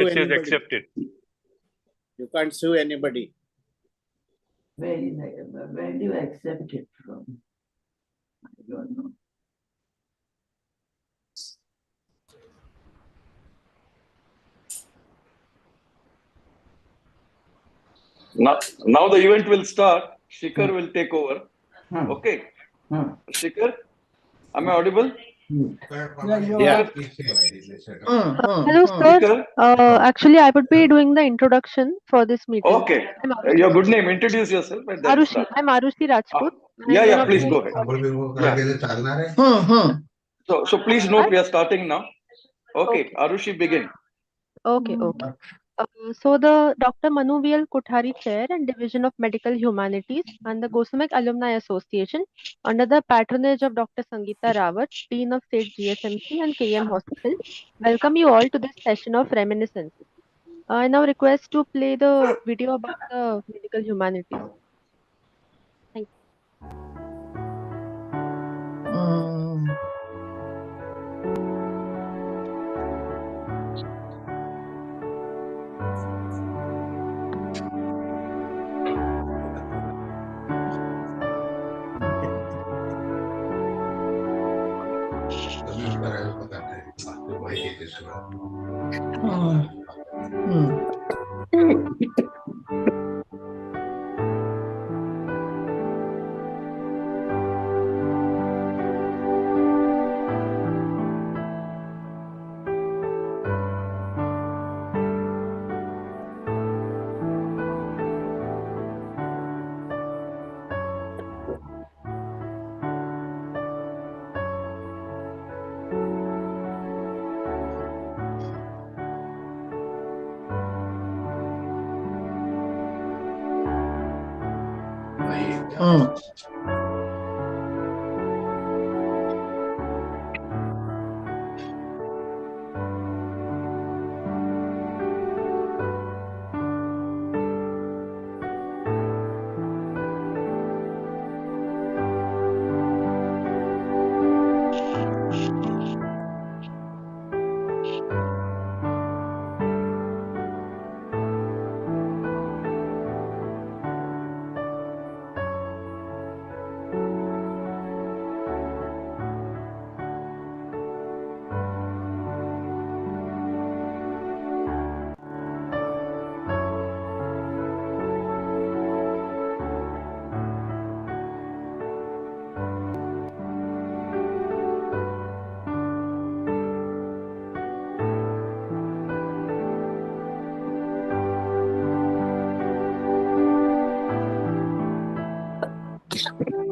It says anybody. accepted. You can't sue anybody. Where do you accept it from? I don't know. Now the event will start. Shikhar will take over. Okay. Shikhar, am I audible? Yeah. Hello, sir. Actually, I would be doing the introduction for this meeting. Okay. Your good name. Introduce yourself. And then Arushi. start. I'm Arushi Rajput. Yeah. Please go ahead. So please note we are starting now. Okay. Arushi, begin. Okay. So the Dr. Manu.V.L.Kothari Chair and Division of Medical Humanities and the Gosumec Alumni Association under the patronage of Dr. Sangeeta Rawat, Dean of State GSMC and KM Hospital, welcome you all to this session of reminiscences. I now request to play the video about the medical humanities. Thank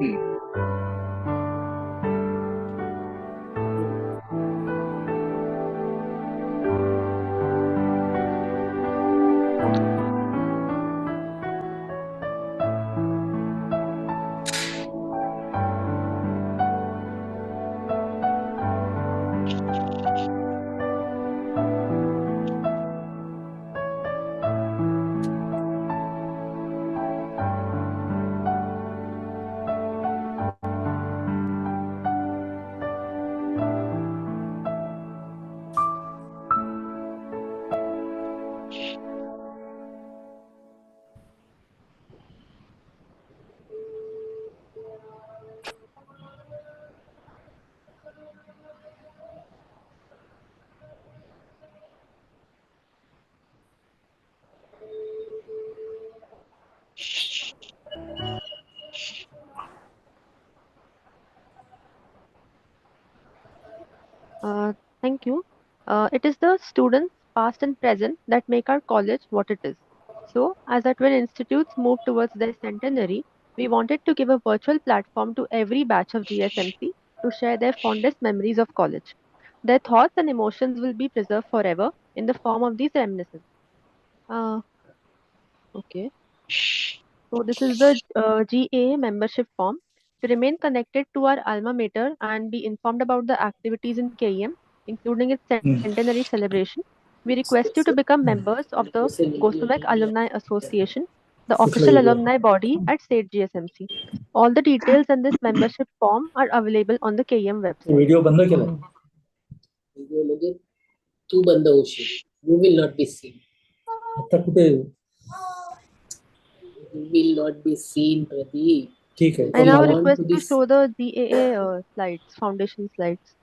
you. Thank you. It is the students, past and present, that make our college what it is. So, as our twin institutes move towards their centenary, we wanted to give a virtual platform to every batch of GSMC to share their fondest memories of college. Their thoughts and emotions will be preserved forever in the form of these reminiscences. Okay. So, this is the GA membership form. To remain connected to our alma mater and be informed about the activities in KEM, including its centenary celebration, we request you to become members of the Gosumec Alumni Association, the official alumni body at State GSMC. All the details in this membership form are available on the KEM website. Video बंद केला video म्हणजे तू बंद होशील You will not be seen. आता कुठे You will not be seen, Pradeep. ठीक आहे I You now want request to be to show the GAA slides, foundation slides.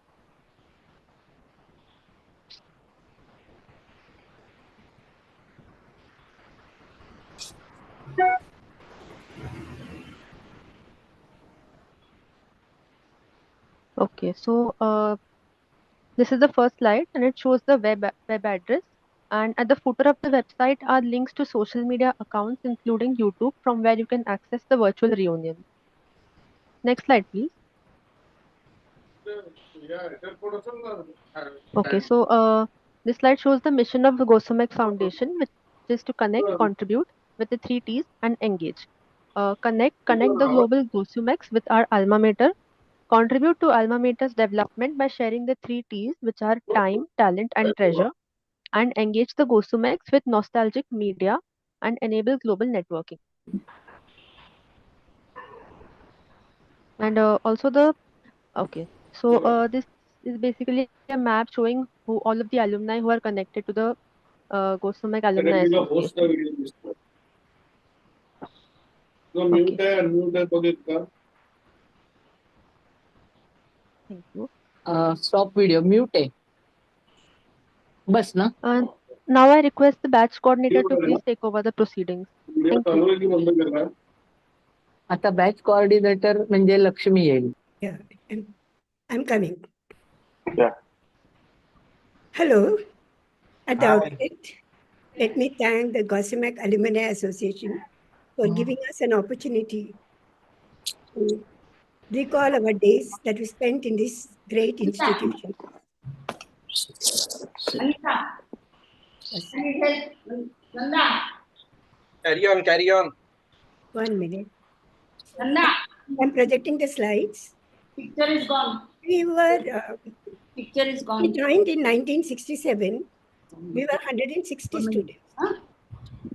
Okay, so this is the first slide and it shows the web address. And at the footer of the website are links to social media accounts, including YouTube, from where you can access the virtual reunion. Next slide, please. Okay, so this slide shows the mission of the Gosumec Foundation, which is to connect, contribute with the 3 T's and engage. Connect the global Gosumecs with our alma mater. Contribute to alma mater's development by sharing the 3 T's, which are time, talent, and treasure. And engage the Gosumecs with nostalgic media and enable global networking. And also this is basically a map showing who all of the alumni who are connected to the Gosumec Alumni Association. Okay. Thank you. Stop video. Mute. Bas na? Now I request the batch coordinator to please take over the proceedings. Thank you. आता batch coordinator म्हणजे लक्ष्मी येईल. Yeah, I'm coming. Yeah. Hello. At the outset, let me thank the Gosumec Alumni Association for giving us an opportunity to recall our days that we spent in this great institution. Carry on. 1 minute. I'm projecting the slides. Picture is gone. We were, Picture is we gone. joined in 1967. We were 160 students,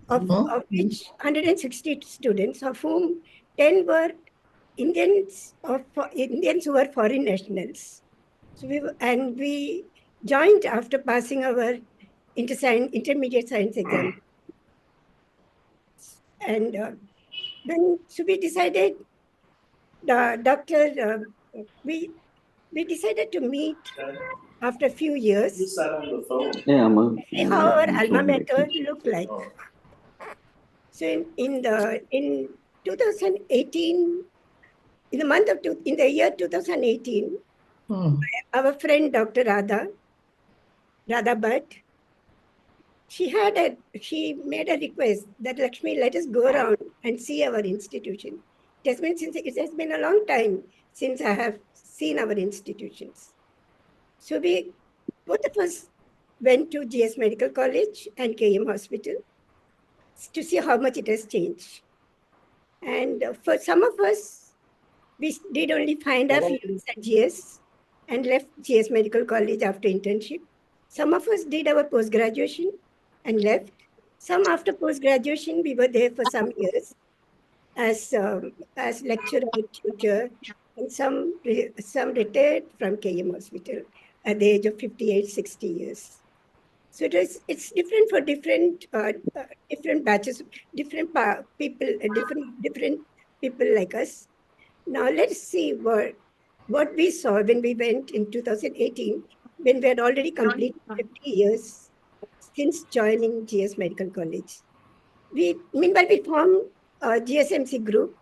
of which 160 students, of whom 10 were Indians who were foreign nationals. So we joined after passing our intermediate science exam. And so we decided, we decided to meet after a few years, see how our alma mater looked like. So in 2018, in the year 2018, our friend Dr. Radha Bhatt, she made a request that Lakshmi, let us go around and see our institution. It has been a long time since I have seen our institutions. So both of us went to GS Medical College and KM Hospital to see how much it has changed. And for some of us, we did only find our fields at GS and left GS Medical College after internship. Some of us did our post-graduation and left. Some after post-graduation, we were there for some years as lecturer, tutor, and some retired from KM Hospital at the age of 58, 60 years. So it's different for different batches, different people, different people like us. Now let's see what we saw when we went in 2018, when we had already completed 50 years since joining GS Medical College. Meanwhile, we formed a GSMC group,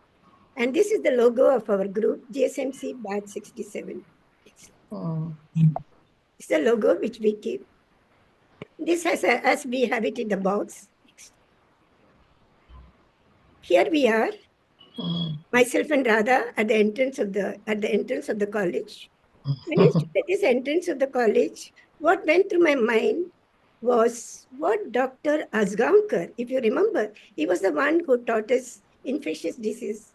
and this is the logo of our group, GSMC Batch 67. It's the logo which we keep. This has as we have it in the box. Here we are, myself and Radha at the entrance of the college. When I stood at this entrance of the college, what went through my mind was what Dr. Asgaonkar, if you remember, he was the one who taught us infectious diseases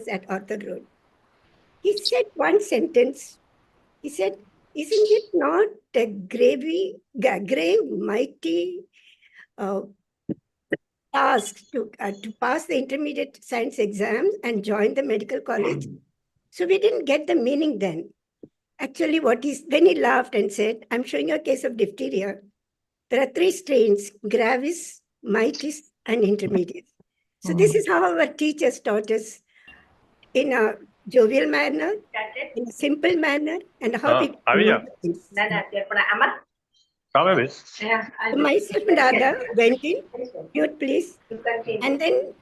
at Arthur Road. He said one sentence. He said, "Isn't it not a grave, mighty task to pass the intermediate science exams and join the medical college?" So we didn't get the meaning then. Actually, then he laughed and said, "I'm showing you a case of diphtheria. there are 3 strains, gravis, mitis, and intermediate. So this is how our teachers taught us in a jovial manner, in a simple manner, and how we know things. So myself and Radha went in, mute please, and then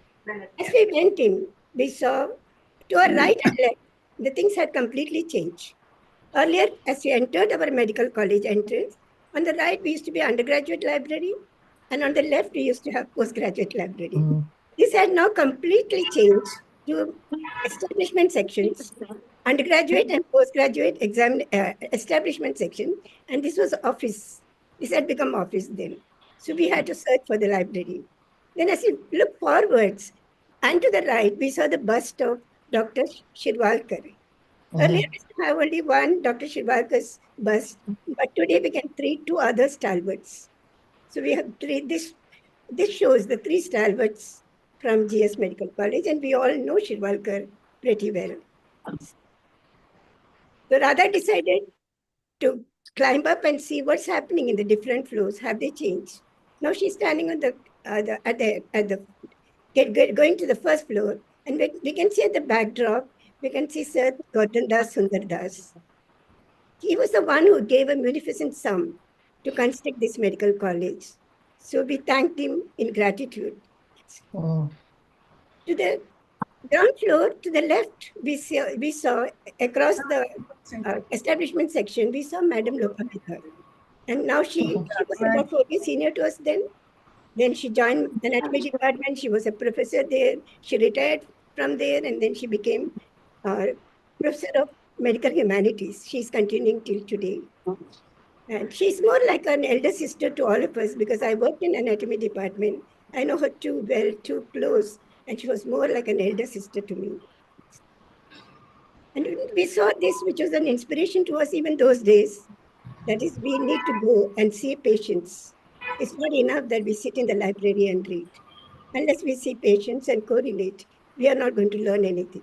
as we went in, we saw to our right and left, the things had completely changed. Earlier, as we entered our medical college entrance, on the right we used to be undergraduate library, and on the left we used to have postgraduate library. This had now completely changed to establishment sections, undergraduate and postgraduate establishment section, and this was office. This had become office then. So we had to search for the library. Then as we look forwards, and to the right, we saw the bust of Dr. Shirvalkar. Earlier, we used to have only one Dr. Shirvalkar's bust, but today we can treat 2 other stalwarts. So we have this shows the 3 stalwarts from GS Medical College, and we all know Shirvalkar pretty well. So Radha decided to climb up and see what's happening in the different floors. Have they changed? Now she's standing on going to the first floor, and we can see at the backdrop, we can see Sir Gautam Das Sundar Das. He was the one who gave a munificent sum to construct this medical college. So we thanked him in gratitude. To the ground floor, to the left, we saw across the establishment section, we saw Madam Lokapita. And now she was about 4 years senior to us then. Then she joined anatomy department. She was a professor there. She retired from there, and then she became professor of medical humanities. She's continuing till today. And she's more like an elder sister to all of us because I worked in anatomy department. I know her too well, too close, and she was more like an elder sister to me. And we saw this, which was an inspiration to us even those days. That is, we need to go and see patients. It's not enough that we sit in the library and read. Unless we see patients and correlate, we are not going to learn anything.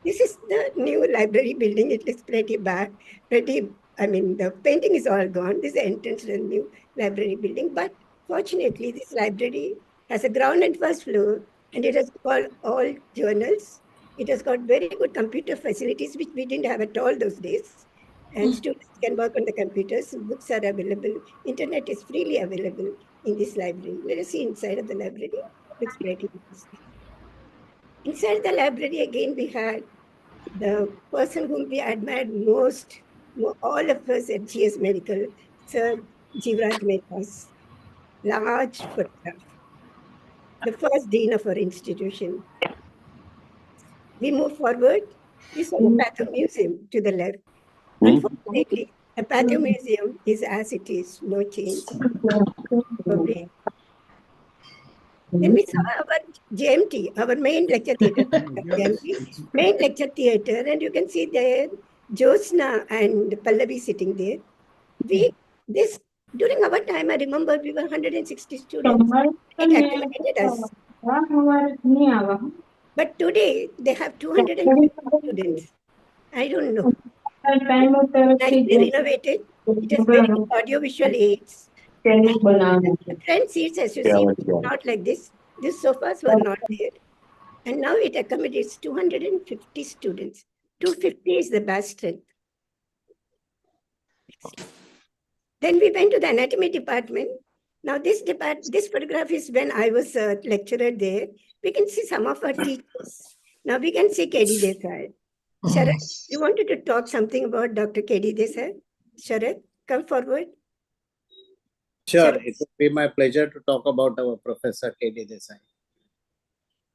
This is the new library building. It looks pretty bad. The painting is all gone. This is the entrance to the new library building. But fortunately, this library has a ground and first floor, and it has got all journals. It has got very good computer facilities, which we didn't have at all those days. And students can work on the computers. Books are available. Internet is freely available in this library. Let us see inside of the library. Looks pretty nice. Inside the library, again, we had the person whom we admired most, all of us at GS Medical, Sir Jivraj Mehta's large photograph, the first dean of our institution. We move forward. We saw the Patho Museum to the left. Unfortunately, the Patho Museum is as it is, no change. Then we saw our JMT, our main lecture theatre, main lecture theatre, and you can see there Josna and Pallavi sitting there. During our time, I remember we were 160 students. It accommodated us. But today, they have 250 students. I don't know. Nicely renovated. It has very good audio-visual aids. The front seats, as you see, not like this. These sofas were not there. And now it accommodates 250 students. 250 is the best strength. Then we went to the anatomy department. Now this photograph is when I was a lecturer there. We can see some of our teachers. Now we can see K.D. Desai. Sharat, you wanted to talk something about Dr. K.D. Desai? Sharat, come forward. Sure, it would be my pleasure to talk about our Professor K.D. Desai.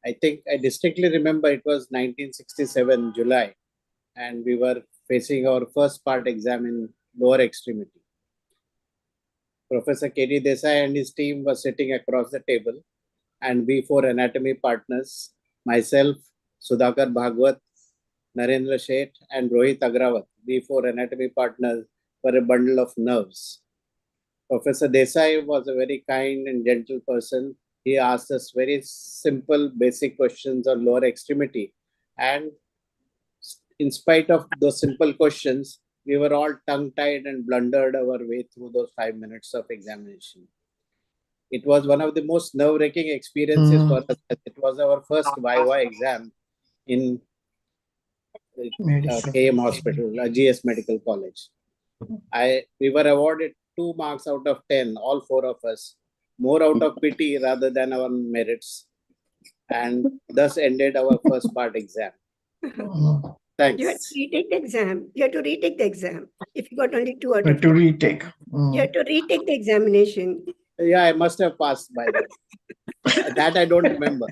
I think I distinctly remember it was 1967 July, and we were facing our first part exam in lower extremity. Professor K.D. Desai and his team were sitting across the table, and we 4 anatomy partners, myself, Sudhakar Bhagwat, Narendra Sheth, and Rohit Agrawat, we 4 anatomy partners, were a bundle of nerves. Professor Desai was a very kind and gentle person. He asked us very simple, basic questions on lower extremity. And in spite of those simple questions, we were all tongue-tied and blundered our way through those 5 minutes of examination. It was one of the most nerve-wracking experiences for us. It was our first Viva exam in KM Hospital, GS Medical College. We were awarded 2 marks out of 10, all 4 of us, more out of pity rather than our merits, and thus ended our first part exam. Thanks. You had to retake the exam. You had to retake the exam. If you got only 2 out of To 10. retake. You had to retake the examination. Yeah, I must have passed by that. That I don't remember.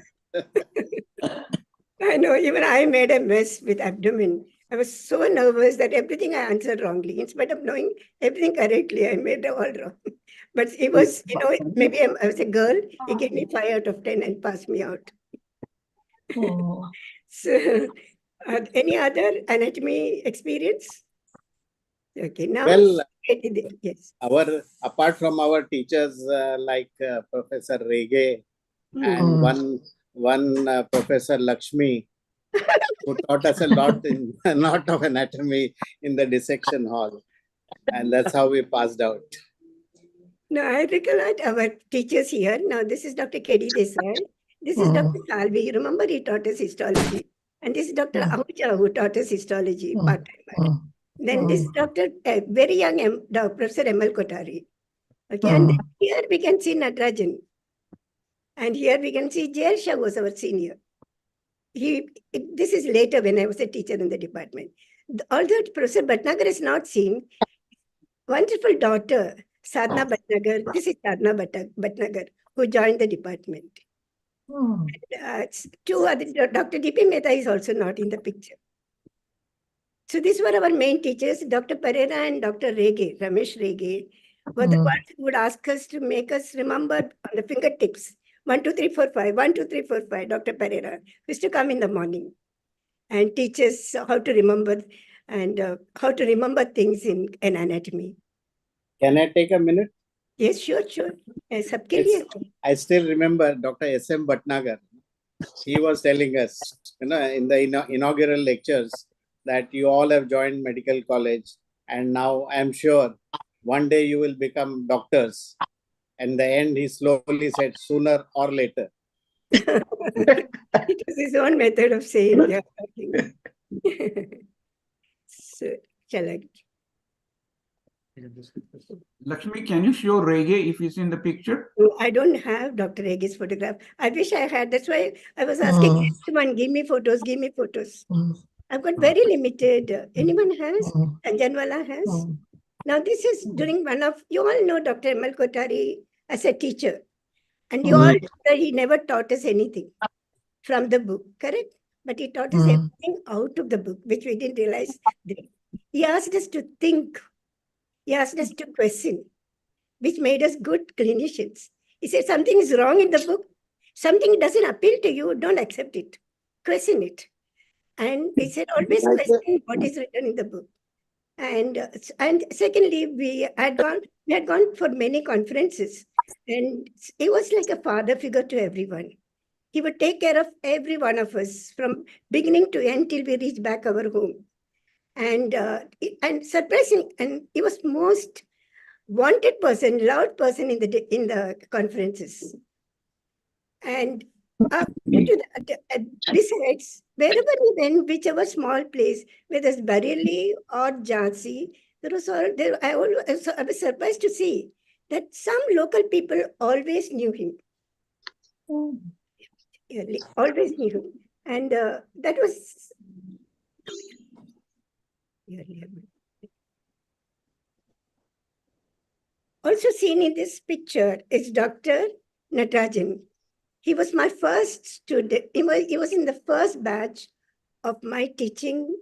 I know, even I made a mess with abdomen. I was so nervous that everything I answered wrongly. In spite of knowing everything correctly, I made it all wrong. But it was, maybe I was a girl. He gave me 5 out of 10 and passed me out. So, any other anatomy experience? Okay, now. Well, yes. Apart from our teachers like Professor Rege and one Professor Lakshmi, who taught us a lot of anatomy in the dissection hall, and that's how we passed out. Now I recollect our teachers here. Now this is Dr. K.D. Desai. This is Dr. Salvi. You remember he taught us histology. And this is Dr. Ahuja who taught us histology part-time. Then this Dr. Very young Professor M.L.Kothari. Okay, and then here we can see Natarajan. And here we can see J.R. Shah was our senior. This is later when I was a teacher in the department. Although Professor Bhatnagar is not seen, wonderful daughter, Sadhna Bhatnagar, this is Sadhna Bhatnagar, who joined the department. And, 2 other, Dr. D.P. Mehta is also not in the picture. So these were our main teachers, Dr. Pereira and Dr. Rege, Ramesh Rege, were the ones who would ask us to make us remember on the fingertips. 1, 2, 3, 4, 5, 1, 2, 3, 4, 5, Dr. Pereira used to come in the morning and teach us how to remember and how to remember things in anatomy. Can I take a minute? Yes, sure. I still remember Dr. S.M. Bhatnagar. He was telling us, in the inaugural lectures, that you all have joined medical college, and now I'm sure one day you will become doctors. And the end, he slowly said, sooner or later. It was his own method of saying, yeah. So, shall I? Lakshmi, can you show Rege if he's in the picture? No, I don't have Dr. Rege's photograph. I wish I had. That's why I was asking everyone, give me photos. I've got very limited. Anyone has? Anjanwala has? Now, this is during you all know Dr. M.L.Kothari as a teacher. And you all know that he never taught us anything from the book, correct? But he taught us everything out of the book, which we didn't realize. He asked us to think. He asked us to question, which made us good clinicians. He said, something is wrong in the book. Something doesn't appeal to you, don't accept it. Question it. And he said, always question what is written in the book. And secondly, we had gone for many conferences. And he was like a father figure to everyone. He would take care of every one of us from beginning to end till we reach back our home. And surprising, and he was most wanted person, loved person in the conferences. And besides, wherever we went, whichever small place, whether it's Bareilly or Jhansi, I was surprised to see that some local people always knew him. Always knew him. And that was... Also seen in this picture is Dr. Natarajan. He was my first student. He was in the first batch of my teaching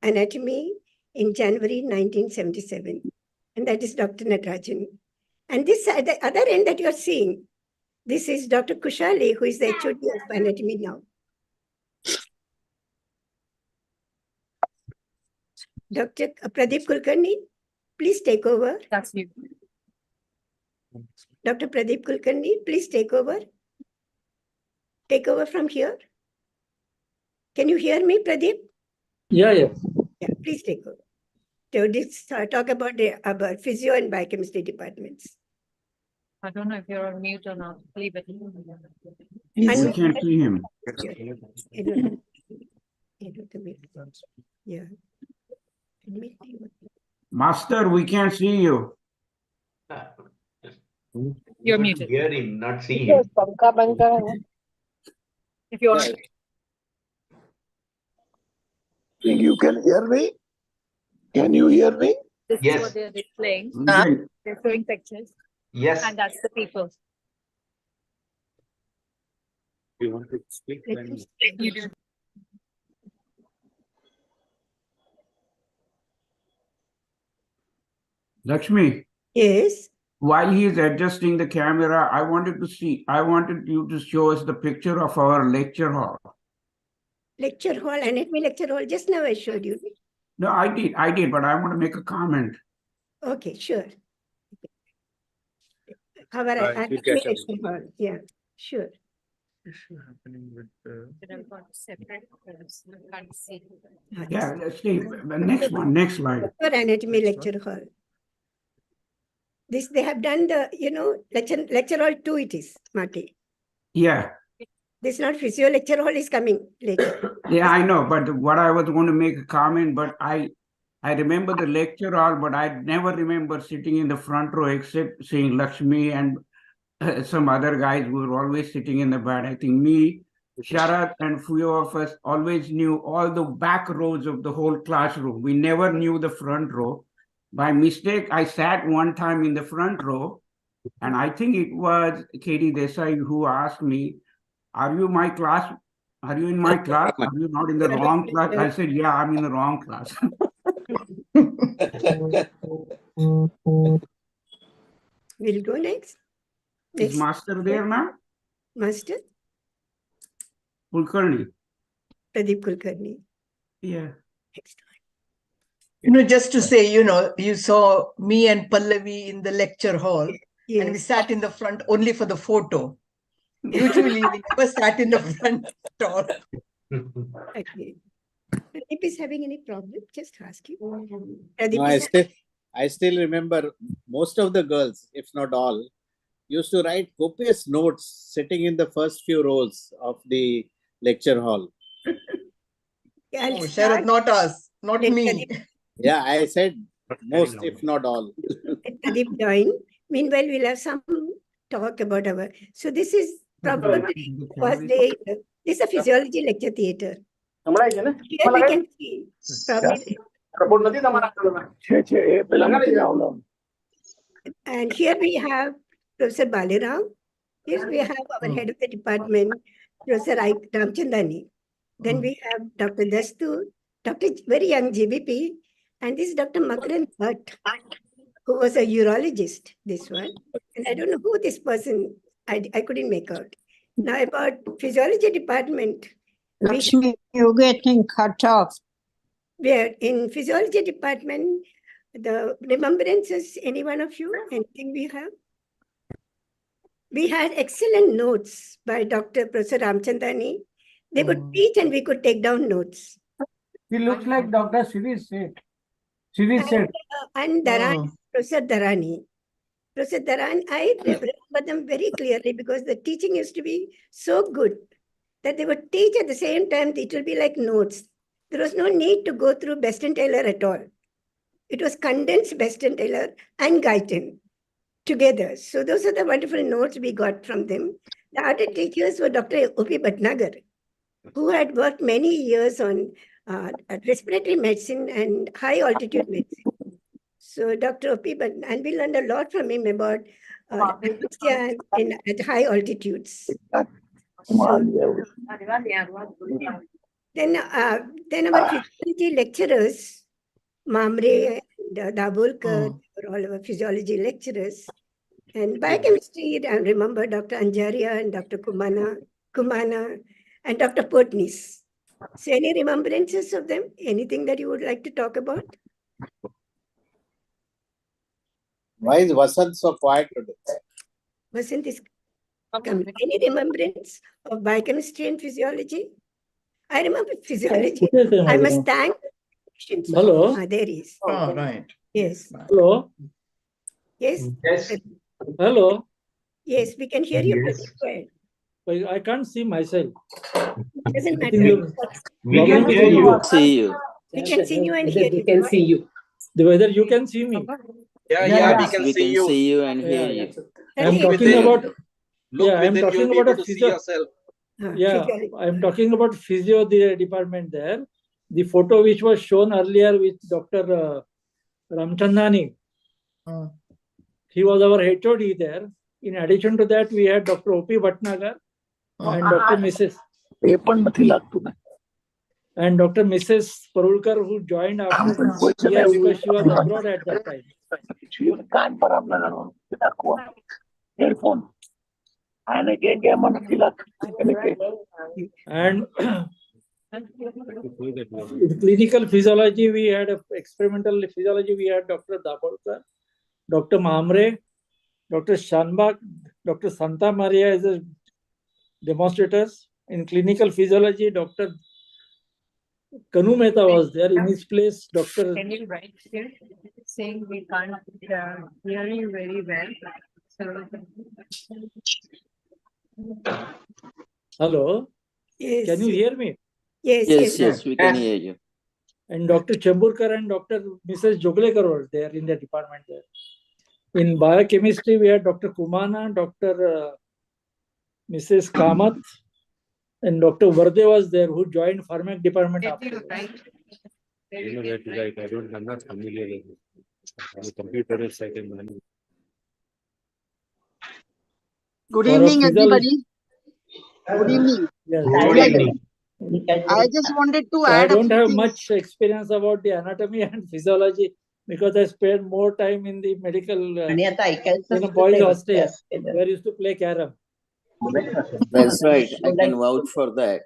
anatomy in January 1977. And that is Dr. Natarajan. And this at the other end that you're seeing, this is Dr. Kushali, who is the HOD of anatomy now. Dr. Pradeep Kulkarni, please take over. That's you. Dr. Pradeep Kulkarni, please take over. Take over from here. Can you hear me, Pradeep? Yeah. Yeah, please take over. to talk about physio and biochemistry departments. I don't know if you're on mute or not. Leave it. We can't see him. Yeah. Master, we can't see you. You're muted. Hear him, not see him. If you're You can hear me? Can you hear me? this is Yes. what they're displaying. Okay. They're showing pictures, Yes. and that's the people. You want to speak? You do. Lakshmi, Yes. while he is adjusting the camera, I wanted you to show us the picture of our lecture hall. Lecture hall, anatomy lecture hall. Just now I showed you. No, I did, but I want to make a comment. Okay, sure. Our Right, anatomy you catch up. lecture hall. Yeah, sure. Yeah, let's see. The next slide. Our anatomy lecture hall. This they have done the, lecture hall 2 it is, Marty. Yeah, This not physio lecture hall is coming later. yeah, I know. But what I was going to make a comment, but I remember the lecture hall, but I never remember sitting in the front row except seeing Lakshmi and some other guys who were always sitting in the back. I think me, Sharat, and few of us always knew all the back rows of the whole classroom. We never knew the front row. By mistake, I sat one time in the front row, and I think it was Katie Desai who asked me, "Are you my class? Are you in my class? Are you not in the wrong class?" I said, "Yeah, I'm in the wrong class." We'll go next. Is Master there now? Master Kulkarni. Pradeep Kulkarni. Yeah. Next one. Just to say, you saw me and Pallavi in the lecture hall, and we Yes. sat in the front only for the photo. Usually, we never sat in the front at all. Okay. Pradeep is having any problem? Just ask you. No, I still remember most of the girls, if not all, used to write copious notes sitting in the first few rows of the lecture hall. I'll Oh, start Sharat, not us, not Let me. Yeah, I said most, if not all. let Pradeep join. Meanwhile, we'll have some talk about our. So this is probably was this is a physiology lecture theatre. Here we can see probably, and here we have Professor Baliram. Here we have our head of the department, Professor Ramchandani. Then we have Dr. Dastu, Dr. very young GBP, and this is Dr. Makaran Bhatt, who was a urologist, this one. And I don't know who this person, I couldn't make out. Now about physiology department, Lakshmi, you're getting cut off. where in physiology department, the remembrances, any one of you, anything we have? We had excellent notes by Dr. Professor Ramchandani. They could teach and we could take down notes. He looks like Dr. Siddhi Seth. And Dharani, Professor Dharani. Professor Dharani, I remember them very clearly because the teaching used to be so good that they would teach at the same time, it will be like notes. There was no need to go through Best and Taylor at all. It was condensed Best and Taylor and Guyton together. So those are the wonderful notes we got from them. The other teachers were Dr. O.P. Bhatnagar, who had worked many years on respiratory medicine and high altitude medicine. So Dr. O.P. and we learned a lot from him about anesthesia at high altitudes. So, then our physiology lecturers, Mamre and Dabholkar, were all our physiology lecturers. And biochemistry, I remember Dr. Anjaria and Dr. Kumana and Dr. Potnis. So any remembrances of them? Anything that you would like to talk about? Why is Vasant so quiet today? Vasant is coming. Any remembrance of biochemistry and physiology? I remember physiology. I must thank questions. Hello. There is. Oh, right. Yes. Hello. Yes. Yes. Hello. Yes, we can hear you. Yes. Please go ahead. I can't see myself. Doesn't I think matter. you're We can logging hear into you. See you. We can see you and Whether hear we you. can see you. whether you can see me. Yeah, Yeah. we Yes, can we see can you. see you and Yeah, hear yeah. you. I'm Sunny, talking within. about Look I'm within, talking you'll be about able a to see physio. yourself. Yeah, physiology. I'm talking about physio department there. The photo which was shown earlier with Dr. Ramchandani, he was our HOD there. In addition to that, we had Dr. O.P. Bhatnagar and Dr. Mrs. એ પણ નથી લાગતું ને. and Dr. Mrs. Parulkar, who joined after here because she was abroad at that time. કાન પર આમ લગાડવાનું નાખવાનું headphone આને કે એમાં નથી લાગતું. And in clinical physiology, we had experimental physiology, we had Dr. Dabolkar, Dr. Mamre, Dr. Shanbag, Dr. Santa Maria as a demonstrators. In clinical physiology, Dr. Kanu Mehta was there. In his place, Dr. Can you write here saying we can't hear you very well? So, Hello, Yes. can you hear me? Yes, Yes, yes. we can hear you. And Dr. Chamburkar and Dr. Mrs. Joglekar were there in the department there. In biochemistry, we had Dr. Kumana, Dr. Mrs. Kamath, and Dr. Varde was there, who joined Pharmac department can after you that. write? You know that like I'm not familiar with it. The computer is like in Manu. Good For a evening, physiology- everybody. Good evening. Yes. Good evening. I just wanted to So I add a don't few have things. much experience about the anatomy and physiology because I spent more time in the medical in a boys' hostel where I used to play carom. That's right. I can vouch for that.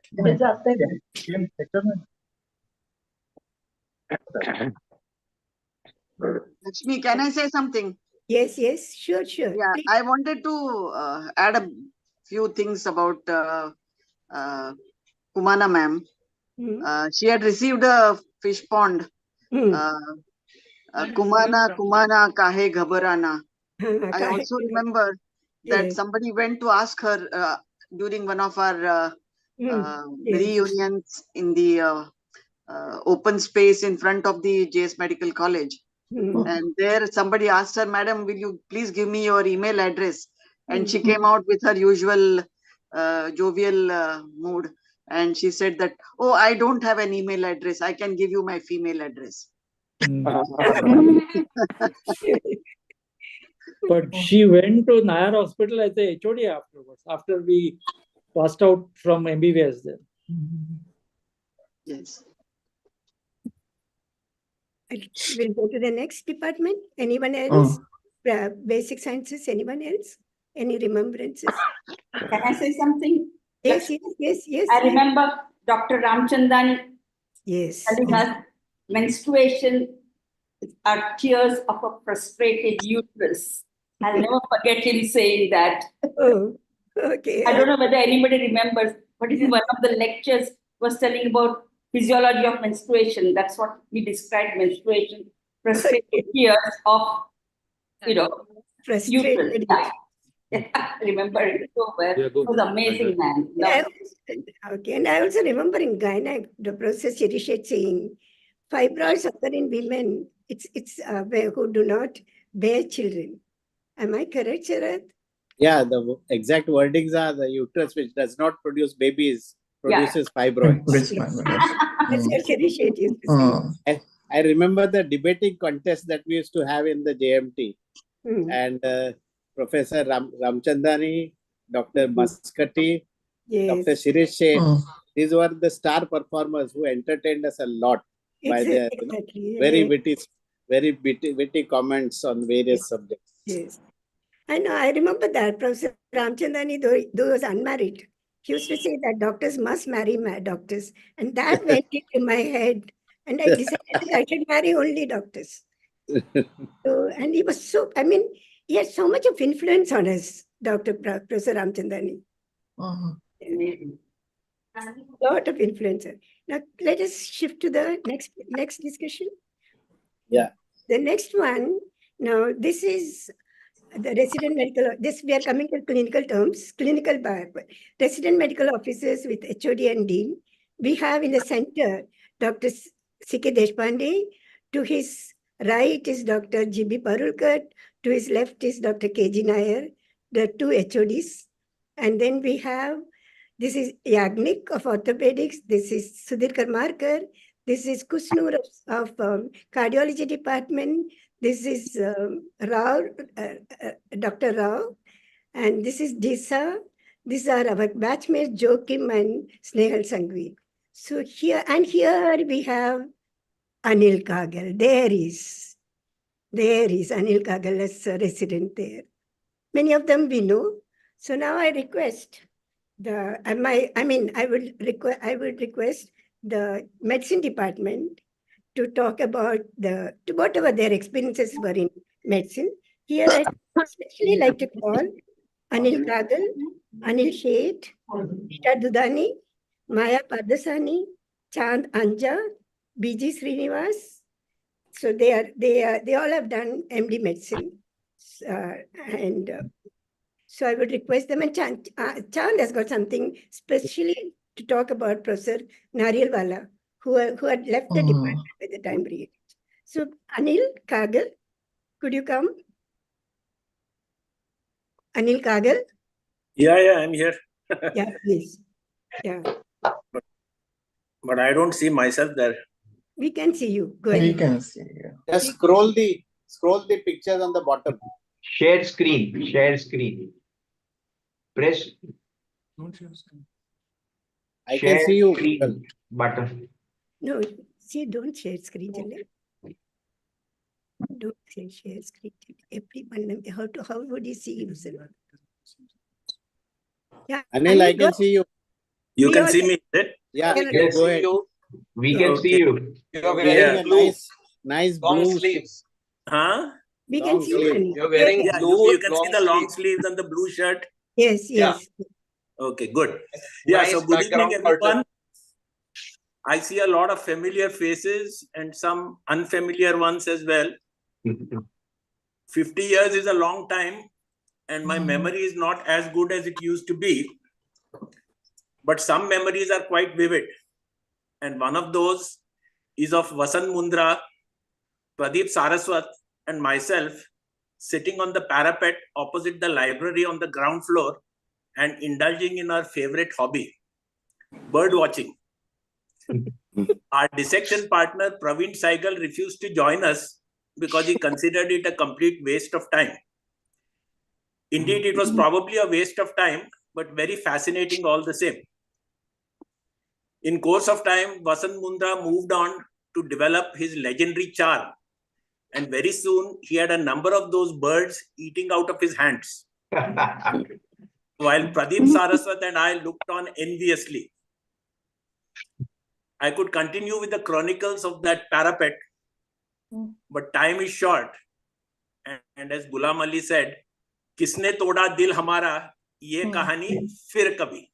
Lakshmi, can I say something? Yes, yes, sure, sure. Yeah, Please. I wanted to add a few things about Kumana ma'am. She had received a fish pond. Kumana kahe ghabarana. I also remember that somebody went to ask her during one of our reunions in the open space in front of the JS Medical College. And there somebody asked her, Madam, will you please give me your email address? And she came out with her usual jovial mood. And she said that, oh, I don't have an email address. I can give you my female address. But she went to Nayar Hospital as a HOD afterwards, after we passed out from MBBS there. Yes. We'll go to the next department. Anyone else? Basic sciences, anyone else? Any remembrances? Can I say something? Yes, yes, yes, yes. I remember Dr. Ramchandani telling us menstruation are tears of a frustrated uterus. I'll never forget him saying that. Oh, okay. I don't know whether anybody remembers, but in one of the lectures was telling about physiology of menstruation. That's what he described menstruation. Frustrated tears of, frustrated. uterus. Yeah. I remember it so well. It was amazing, man. Okay, and I also remember in Gynec, the process Shirishet saying, fibroids occur in women. It's who do not bear children. Am I correct, Sharath? Yeah, the exact wordings are the uterus which does not produce babies produces fibroids. That's what Shirishet used to say. I remember the debating contest that we used to have in the JMT. And Professor Ramchandani, Dr. Maskati, Dr. Shirish Sheth, these were the star performers who entertained us a lot by their very witty comments on various subjects. Yes. And I remember that Professor Ramchandani, though he was unmarried, he used to say that doctors must marry doctors. And that went into my head. And I decided that I should marry only doctors. And he was he had so much of influence on us, Professor Ramchandani. Lot of influencer. Now let us shift to the next discussion. Yeah. The next one. Now this is the resident medical. This we are coming to clinical terms. Clinical resident medical officers with HOD and Dean. We have in the center Dr. C.K. Deshpande. To his right is Dr. G.B. Parulkar. To his left is Dr. K.G. Nair. The two HODs. And then we have, this is Yagnik of orthopedics. This is Sudhir Karmarkar. This is Kusnur of cardiology department. This is Rao, Dr. Rao. And this is Disa. These are our batchmates, Joachim and Snehal Sangvi. So here we have Anil Kagal. There is Anil Kagal as a resident there. Many of them we know. So now I request I would request the medicine department to talk about whatever their experiences were in medicine. Here I especially like to call Anil Kagal, Anil Sheth, Rita Dudani, Maya Pardasani, Chand Anja, BG Srinivas. So they all have done MD medicine, so I would request them. And Chand has got something specially to talk about Professor Narialwala, who had left the department by the time we reached. So Anil Kagal, could you come? Anil Kagal? Yeah, I'm here. Yeah, please. Yeah. But I don't see myself there. We can see you. Go ahead. We can see you. Just scroll the pictures on the bottom. Share screen. Press. I can see you. Screen button. No, see, don't share screen. Don't share screen. Everyone, how would you see you, sir? Yeah, Anil, I can see you. You can see me, is it? Yeah, Yes. go ahead. We can see you. You're Wearing wearing a blue, nice long blue sleeves. Huh? We Long can see sleeve. you. You're wearing Yeah, blue. You can long see the long sleeves and the blue shirt. Yes, Yeah. yes. Okay, good. Yeah, Nice so good evening, background everyone. curtain. I see a lot of familiar faces and some unfamiliar ones as well. 50 years is a long time, and my memory is not as good as it used to be. But some memories are quite vivid. And one of those is of Vasant Mundra, Pradeep Saraswat, and myself sitting on the parapet opposite the library on the ground floor and indulging in our favorite hobby, bird watching. Our dissection partner, Praveen Saigal, refused to join us because he considered it a complete waste of time. Indeed, it was probably a waste of time, but very fascinating all the same. In course of time, Vasant Mundra moved on to develop his legendary charm. And very soon, he had a number of those birds eating out of his hands. While Pradeep Saraswat and I looked on enviously. I could continue with the chronicles of that parapet, but time is short. And as Ghulam Ali said, Kisne toda dil hamara, ye kahani fir kabhi.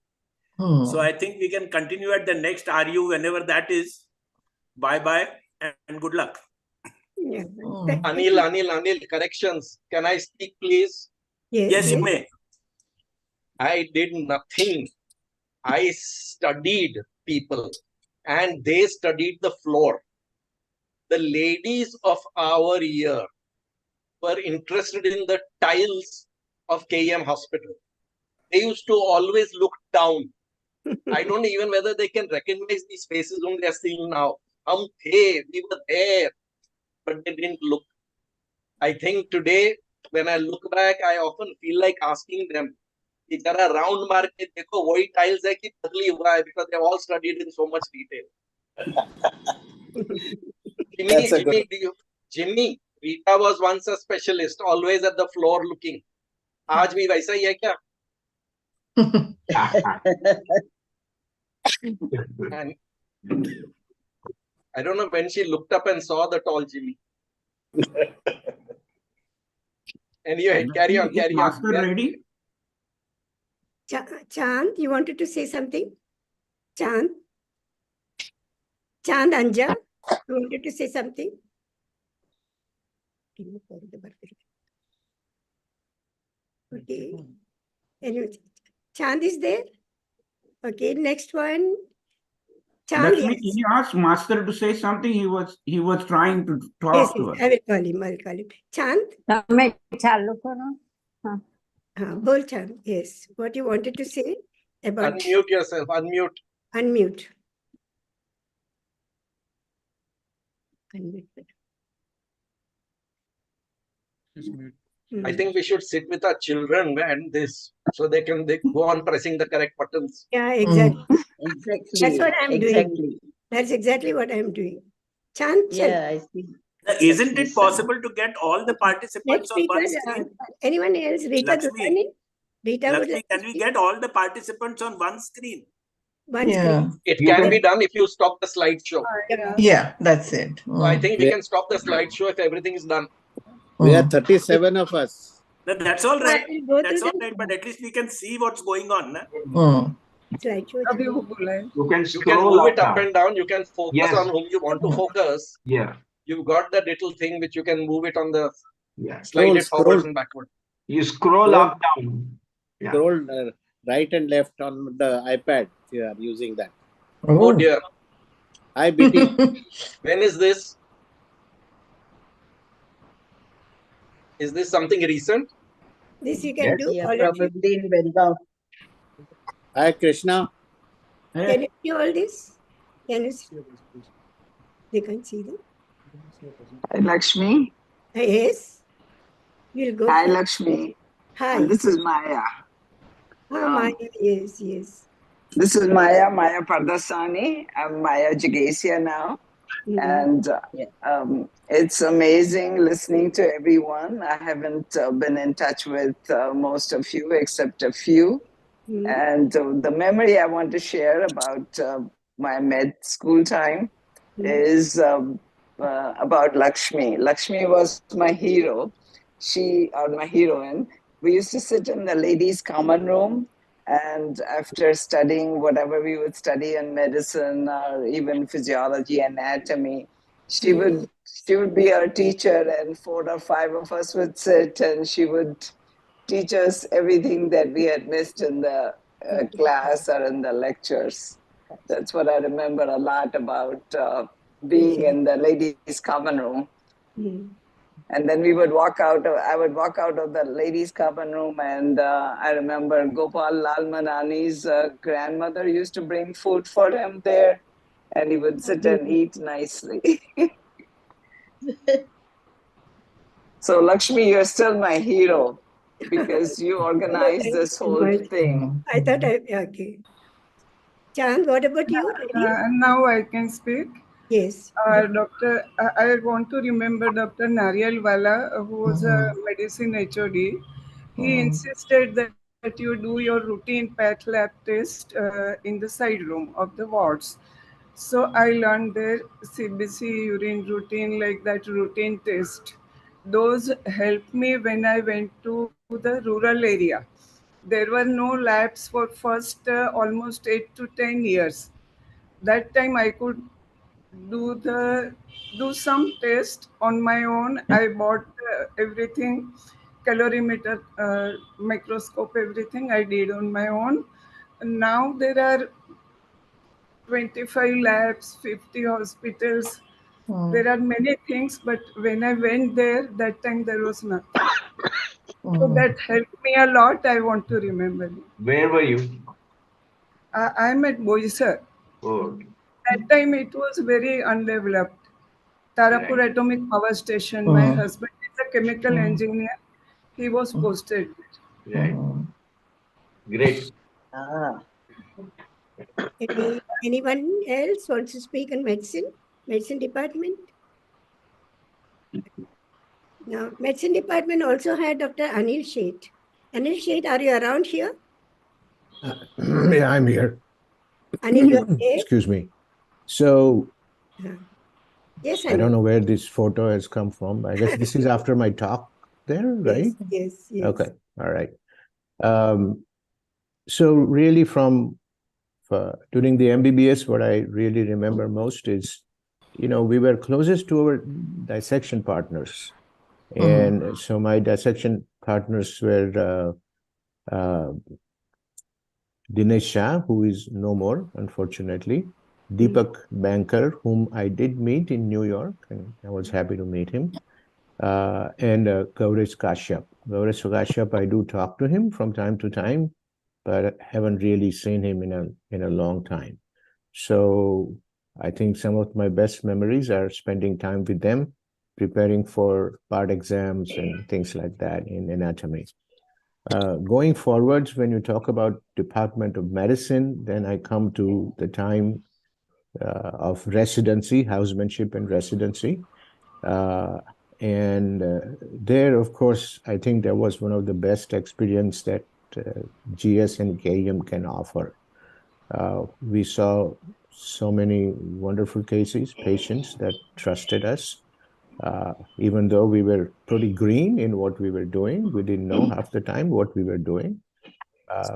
So I think we can continue at the next RU whenever that is. Bye-bye and good luck. Yeah. Anil, corrections. Can I speak, please? Yes, you may. I did nothing. I studied people and they studied the floor. The ladies of our year were interested in the tiles of KM Hospital. They used to always look down. I don't know even whether they can recognize these faces whom they are seeing now. We were there, but they didn't look. I think today, when I look back, I often feel like asking them, jara round market, dekho, wohi tiles hai ki badli hua hai, because they've all studied in so much detail. Jimmy, Rita was once a specialist, always at the floor looking. Aaj bhi waisa hi hai kya? And I don't know when she looked up and saw the tall Jimmy. Anyway, carry on. Master ready? Chand, you wanted to say something? Chand? Chand Anja, you wanted to say something? Okay. Anyway, Chand is there? Okay, next one. Chand, Lakshmi, yes. can you ask Master to say something? He was trying to talk Yes, to us. I will call him. I will call him. Chand? Bol Chand, yes. What you wanted to say about... Unmute yourself, unmute. Unmute. Unmute. I think we should sit with our children and this, so they go on pressing the correct buttons. Yeah, exactly. Exactly. That's what I'm doing. Exactly. That's exactly what I'm doing. Chand, Yeah, I see. Isn't it possible to get all the participants next on one speaker, screen? anyone else? Rita Lakshmi, Dudani? Rita would Lakshmi, like can we get all the participants on one screen? one screen. It can be done if you stop the slideshow. Yeah, that's it. So I think we can stop the slideshow if everything is done. We are 37 of us. That's all right. I will go That's through all right. But at least we can see what's going on. Na? slideshow. You can You can scroll move it up down. and down. You can focus Yes. on whom you want to focus. Yeah. You've got that little thing which you can move it on the Yeah. slide it forwards and backward. You scroll up, down. Yeah. Scroll right and left on the iPad if you are using that. Oh dear. Hi, BT. When is this? Is this something recent? This you can do. Yeah, All of you. probably in Belgaum. Hi, Krishna. Can you see all this? Can you see? They can't see them. Hi, Lakshmi. Yes. We'll go. Hi, for- Lakshmi. Hi. And this is Maya. Maya. Yes, yes. This is Maya Pardasani. I'm Maya Jagasia now. And it's amazing listening to everyone. I haven't been in touch with most of you except a few. And the memory I want to share about my med school time is about Lakshmi. Lakshmi was my hero. My heroine. We used to sit in the ladies' common room, and after studying whatever we would study in medicine or even physiology, anatomy, she would be our teacher, and 4 or 5 of us would sit, and she would teach us everything that we had missed in the class or in the lectures. That's what I remember a lot about being in the ladies' common room. And then we would I would walk out of the ladies' common room, and I remember Gopal Lal Manani's grandmother used to bring food for him there, and he would sit and eat nicely. So Lakshmi, you're still my hero because you organized this whole thing. I thought okay. Chand, what about you? Now I can speak. Yes. I want to remember Dr. Nariyalwala, who was a medicine HOD. He insisted that you do your routine path lab test in the side room of the wards. So I learned their CBC urine routine, like that routine test. Those helped me when I went to the rural area. There were no labs for first almost 8 to 10 years. That time I could do some test on my own. I bought everything, calorimeter, microscope, everything I did on my own. And now there are 25 labs, 50 hospitals. There are many things, but when I went there, that time there was nothing. So that helped me a lot. I want to remember it. Where were you? I'm at Boisar. Oh. That time it was very undeveloped. Tarapur Atomic Power Station. My husband is a chemical engineer. He was posted. Right. Great. Anyone else wants to speak on medicine department? Now, medicine department also had Dr. Anil Sheth. Anil Sheth, are you around here? Yeah, I'm here. Anil, you are there? Excuse me. So, yes, I don't know where this photo has come from. I guess this is after my talk there, right? Yes. Okay, all right. So really from during the MBBS, what I really remember most is, we were closest to our dissection partners. And so my dissection partners were Dinesh Shah, who is no more, unfortunately, Deepak Bankar, whom I did meet in New York, and I was happy to meet him, and Gaurav Kashyap. Gaurav Kashyap, I do talk to him from time to time, but haven't really seen him in a long time. So I think some of my best memories are spending time with them, preparing for part exams and things like that in anatomy. Going forwards, when you talk about Department of Medicine, then I come to the time of residency, housemanship and residency. There, of course, I think that was one of the best experience that GS and KM can offer. We saw so many wonderful cases, patients that trusted us. Even though we were pretty green in what we were doing, we didn't know half the time what we were doing,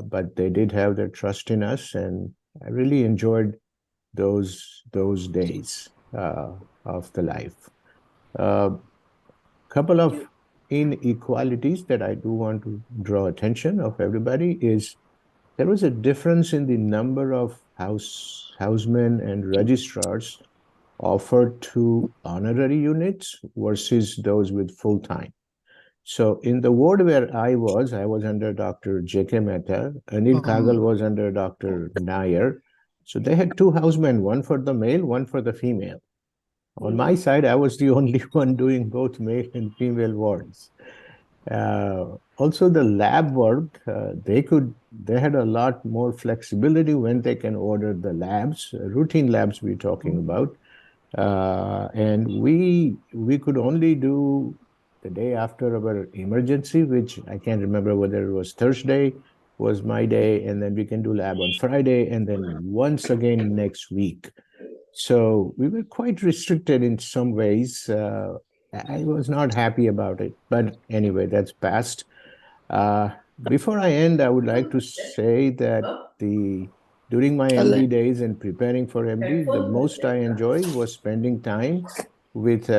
but they did have their trust in us, and I really enjoyed those days of the life. Couple of inequalities that I do want to draw attention of everybody is there was a difference in the number of housemen and registrars offered to honorary units versus those with full-time. So in the ward where I was under Dr. J.K. Mehta, Anil Kagal was under Dr. Nair. So they had two housemen, one for the male, one for the female. On my side, I was the only one doing both male and female wards. Also, the lab work, they had a lot more flexibility when they can order the labs, routine labs we're talking about. And we could only do the day after our emergency, which I can't remember whether it was Thursday, was my day, and then we can do lab on Friday, and then once again next week. So we were quite restricted in some ways. I was not happy about it, but anyway, that's past. Before I end, I would like to say that during my MD days and preparing for MD, the most I enjoyed was spending time with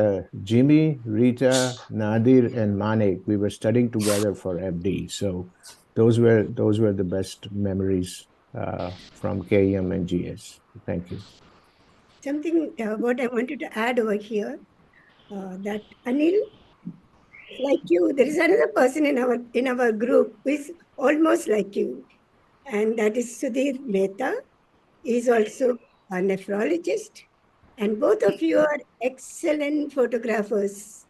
Jimmy, Rita, Nadir, and Manik. We were studying together for MD. So those were the best memories from KM and GS. Thank you. Something what I wanted to add over here, that Anil, like you, there is another person in our group who is almost like you, and that is Sudhir Mehta. He is also a nephrologist, and both of you are excellent photographers.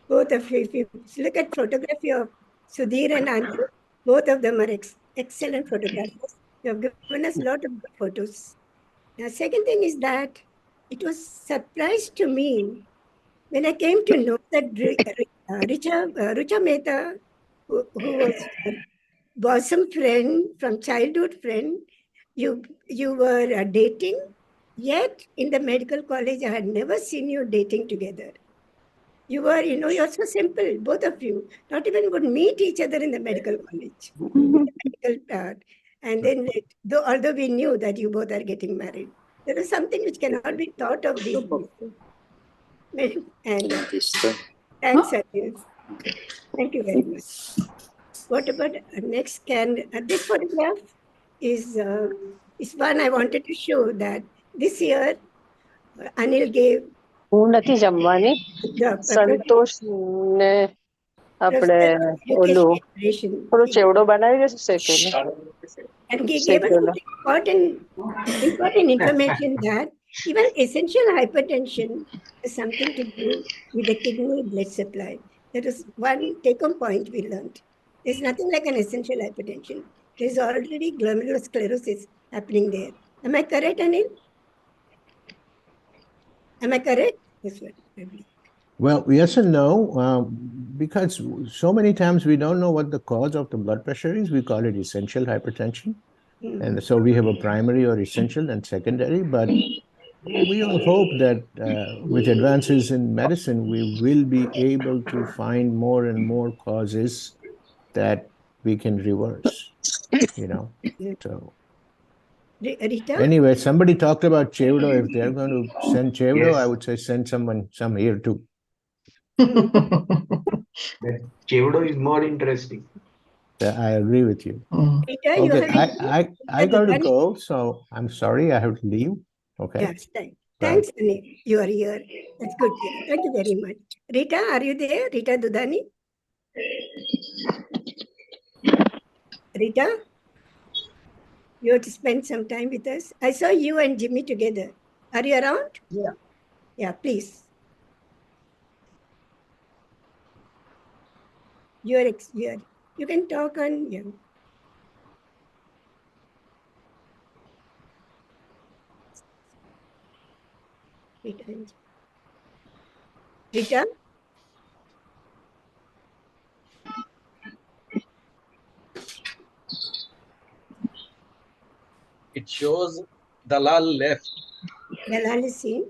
Both of you, if you look at photography of Sudhir and Anil, both of them are excellent photographers. You have given us a lot of good photos. Now, second thing is that it was surprise to me when I came to know that Richa Mehta, who was a bosom friend from childhood friend, you were dating, yet in the medical college, I had never seen you dating together. You were, you're so simple, both of you, not even would meet each other in the medical college. And then, although we knew that you both are getting married, there is something which cannot be thought of these days. And thanks, Anil. Thank you very much. What about next? This photograph is one I wanted to show that this year Anil gave. હું નથી જમવાની સંતોષ ને આપણે ઓલું થોડો ચેવડો બનાવી દેશું શેકેલો. And he gave us important information that even essential hypertension has something to do with the kidney blood supply. That is one take-home point we learned. There's nothing like an essential hypertension. There's already glomerulosclerosis happening there. Am I correct, Anil? Am I correct? Yes, probably. Well, yes and no, because so many times we don't know what the cause of the blood pressure is. We call it essential hypertension. And so we have a primary or essential and secondary, but we all hope that with advances in medicine, we will be able to find more and more causes that we can reverse, So Rita? Anyway, somebody talked about Chevdo. If they're going to send Chevdo, Yes. I would say send some here too. That Chevdo is more interesting. Yeah, I agree with you. Rita, you Okay, have I got to go, so I'm sorry I have to leave. Okay. Yes, thanks, Anil. You are here. That's good. Thank you very much. Rita, are you there? Rita Dudani? Rita? You have to spend some time with us. I saw you and Jimmy together. Are you around? Yeah. Yeah, please. You can talk on. Yeah. Rita? It shows Dalal left. Dalal is seen.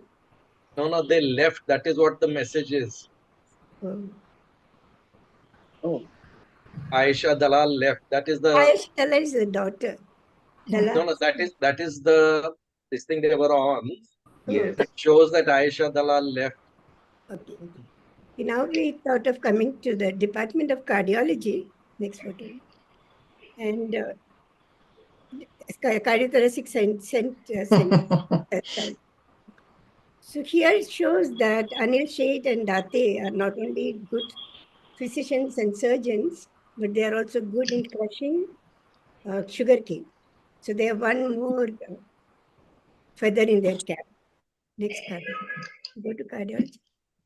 No, they left. That is what the message is. Oh. Aisha Dalal left. That is the. Aisha Dalal is the daughter. Dalal. No, that is the this thing they were on. Yes. It shows that Aisha Dalal left. Okay. Now we thought of coming to the Department of Cardiology. Next photo. And cardiothoracic center. So here it shows that Anil Sheth and Date are not only good physicians and surgeons, but they are also good in crushing sugarcane. So they have one more feather in their cap. Next card. Go to cardiology.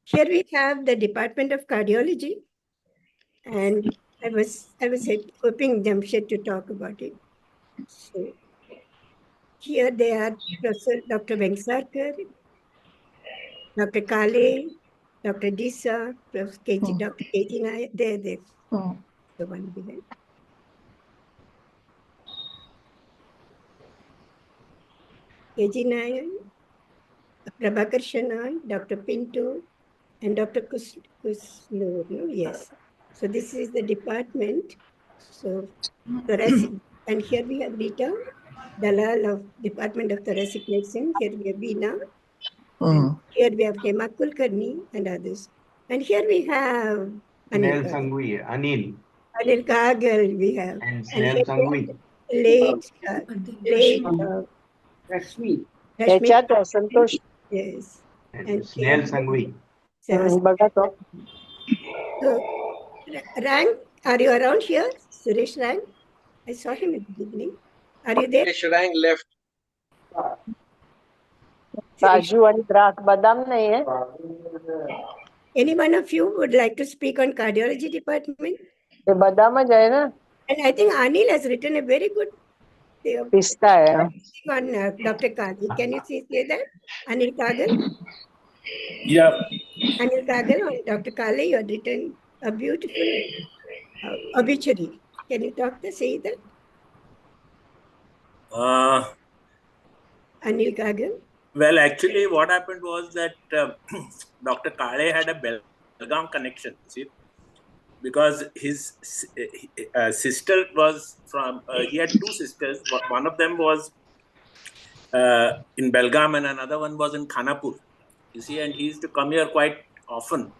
Here we have the Department of Cardiology, and I was hoping Jamshed to talk about it. So here they are Professor Dr. Venksatkar, Dr. Kale, Dr. Disa, Dr. KG Nair, there, the one behind. KG Nair, Prabhakar Shanai, Dr. Pinto, and Dr. Kusnur, no? Yes. So this is the department. So thoracic, and here we have Rita, Dalal of Department of Thoracic Medicine. Here we have Veena. Here we have Hema Kulkarni and others. And here we have Snell Anil. Sangvi, Anil. Anil Kagal we have. And And Snell here Sangvi. late Rashmi. Rashmi. Yes. And Snell Sangvi. So, Rang, are you around here? Suresh Rang? I saw him at the beginning. Are you there? Suresh Rang left. काजू आणि द्राक्ष बदाम नाही है. Any one of you would like to speak on cardiology department? ते बदामच आहे ना. And I think Anil has written a very good पिस्ता है. on Dr. Kagal. Can you say that? Anil Kagal? Yeah. Anil Kagal on Dr. Kale, you have written a beautiful obituary. Can you say that? Anil Kagal? Well, actually, what happened was that Dr. Kale had a Belgaum connection, see, because his sister was from, he had two sisters. One of them was in Belgaum and another one was in Khanapur, you see, and he used to come here quite often.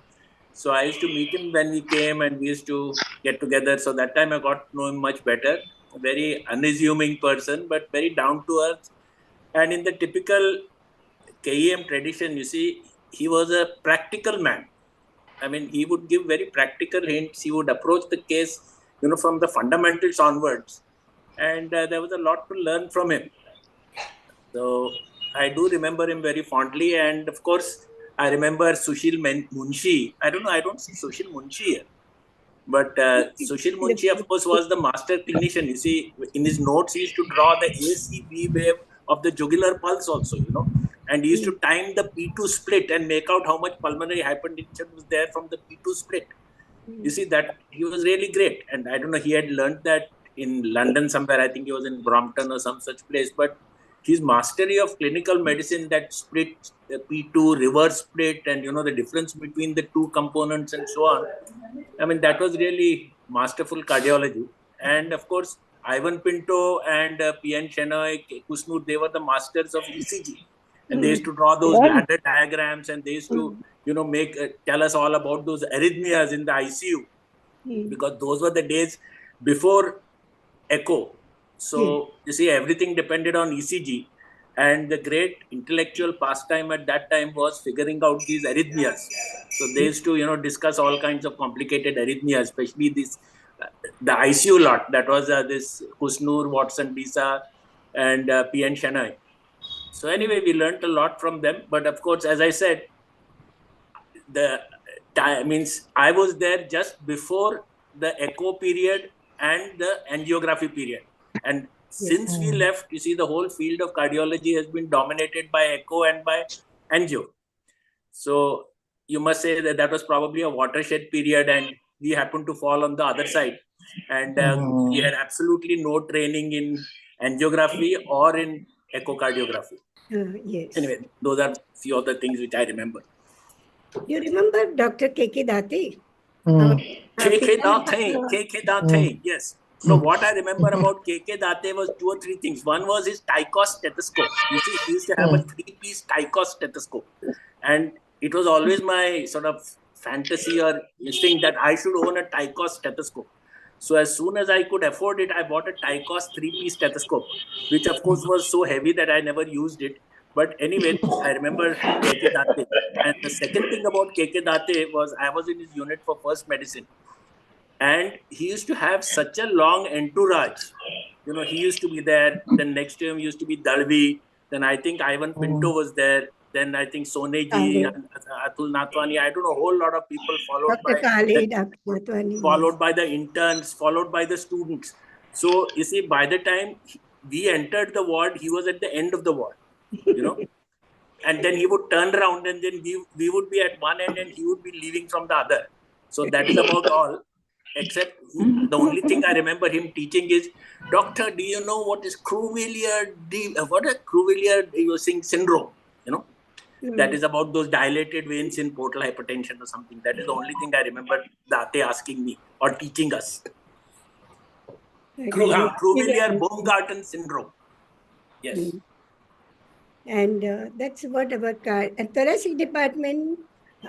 So I used to meet him when he came and we used to get together. So that time I got to know him much better. A very unassuming person, but very down to earth. And in the typical KEM tradition, you see, he was a practical man. I mean, he would give very practical hints. He would approach the case, from the fundamentals onwards. And there was a lot to learn from him. So I do remember him very fondly. And of course, I remember Sushil Munshi. I don't see Sushil Munshi here. But Sushil Munshi, of course, was the master clinician. You see, in his notes, he used to draw the ACB wave of the jugular pulse also, And he used to time the P2 split and make out how much pulmonary hypertension was there from the P2 split. You see, that he was really great. And I don't know, he had learned that in London somewhere. I think he was in Brompton or some such place. But his mastery of clinical medicine, that split, P2, reverse split, and the difference between the two components and so on. I mean, that was really masterful cardiology. And of course, Ivan Pinto and P.N. Shenoy, Kusnur, they were the masters of ECG. And they used to draw those ladder diagrams, and they used to, make tell us all about those arrhythmias in the ICU, because those were the days before echo. So you see, everything depended on ECG, and the great intellectual pastime at that time was figuring out these arrhythmias. So they used to, discuss all kinds of complicated arrhythmias, especially this the ICU lot. That was this Kusnur, Watson, Bisa, and P.N. Shenoy. So anyway, we learned a lot from them. But of course, as I said, the time means I was there just before the echo period and the angiography period. And since we left, you see, the whole field of cardiology has been dominated by echo and by angio. So you must say that that was probably a watershed period, and we happened to fall on the other side. And we had absolutely no training in angiography or in echocardiography. Yes. Anyway, those are few of the things which I remember. You remember Dr. K.K. Date? K.K. Date, yes. No, what I remember about K.K. Date was 2 or 3 things. One was his Tychos stethoscope. You see, he used to have a 3-piece Tychos stethoscope. And it was always my sort of fantasy or thing that I should own a Tychos stethoscope. So as soon as I could afford it, I bought a Tychos 3-piece stethoscope, which of course was so heavy that I never used it. But anyway, I remember K.K. Date. And the second thing about K.K. Date was I was in his unit for first medicine. And he used to have such a long entourage. He used to be there. Then next to him used to be Dalvi. Then I think Ivan Pinto was there. Then I think Soneji, Atul Nathwani. I don't know, a whole lot of people followed by the interns, followed by the students. So you see, by the time we entered the ward, he was at the end of the ward, and then he would turn around, and then we would be at one end and he would be leaving from the other. So that is about all. Except the only thing I remember him teaching is, doctor, do you know what is Cruvelier syndrome? That is about those dilated veins in portal hypertension or something. That is the only thing I remember Date asking me or teaching us. Cruvelier-Baumgarten syndrome. Yes. And that's what about at thoracic department.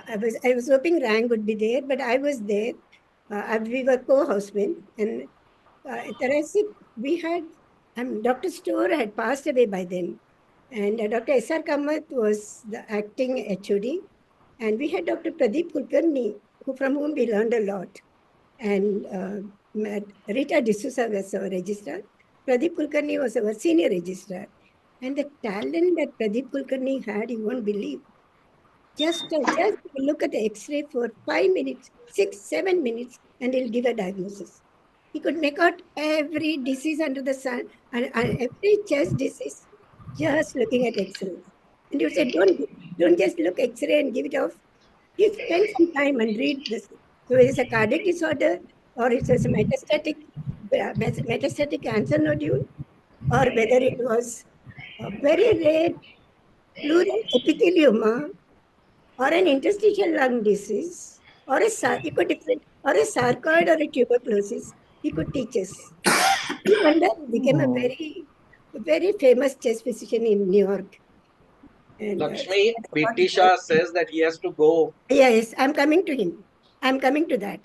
I was hoping Rang would be there, but I was there. We were co-housemen, and thoracic we had. Dr. Store had passed away by then, and Dr. S.R. Kamath was the acting HOD, and we had Dr. Pradeep Kulkarni, from whom we learned a lot, and Rita D'Souza was our registrar. Pradeep Kulkarni was our senior registrar. And the talent that Pradeep Kulkarni had, you won't believe. Just look at the X-ray for 5 minutes, 6, 7 minutes, and he'll give a diagnosis. He could make out every disease under the sun and every chest disease just looking at X-rays. And you say, don't just look X-ray and give it off. You spend some time and read this. So it's a cardiac disorder, or it's a metastatic cancer nodule, or whether it was a very rare pleural epithelioma, or an interstitial lung disease, or a sarcoid or a tuberculosis. He could teach us. He became a very, very famous chest physician in New York. And, Lakshmi, Bitisha says that he has to go. Yes, I'm coming to him. I'm coming to that.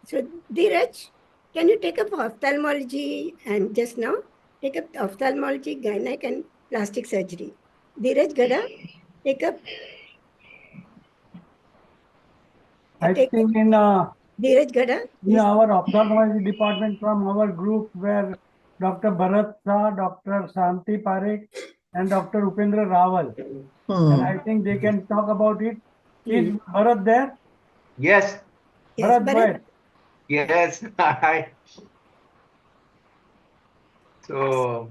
So, Dheeraj, can you take up ophthalmology and just now take up ophthalmology, gynec, and plastic surgery? Dheeraj Gada, take up. I think in Dheeraj Gada, our ophthalmology department, from our group were Dr. Bharat Shah, Dr. Shanti Parekh, and Dr. Upendra Rawal. And I think they can talk about it. Is Bharat there? Yes. Bharat, go ahead. Yes. Hi. So,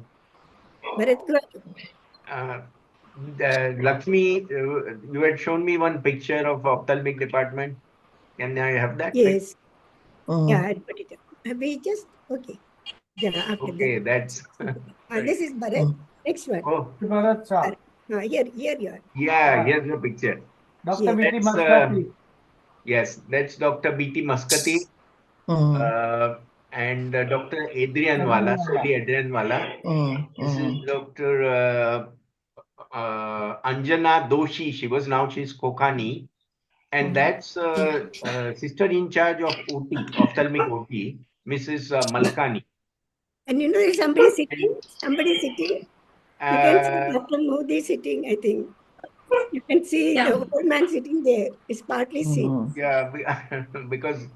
Lakshmi, you had shown me one picture of ophthalmic department. Can I have that? Yes. Yeah, I'll put it up. We just, okay. Yeah, after Okay, that's. this is Bharat. Next one. Oh, Bharat Shah. Here you are. Yeah, here's the picture. Dr. B.T. Muscati. Yes, that's Dr. B.T. Muscati. and Dr. Adrian Soli Adrianwala. This is Dr. Anjana Doshi. She's Kokhani. And that's sister in charge of OT, ophthalmic OT, Mrs. Malkani. And you know, there's somebody sitting. You can see Uh, Dr. Modi sitting, I think. You can see the old man sitting there. It's partly seen. Yeah, because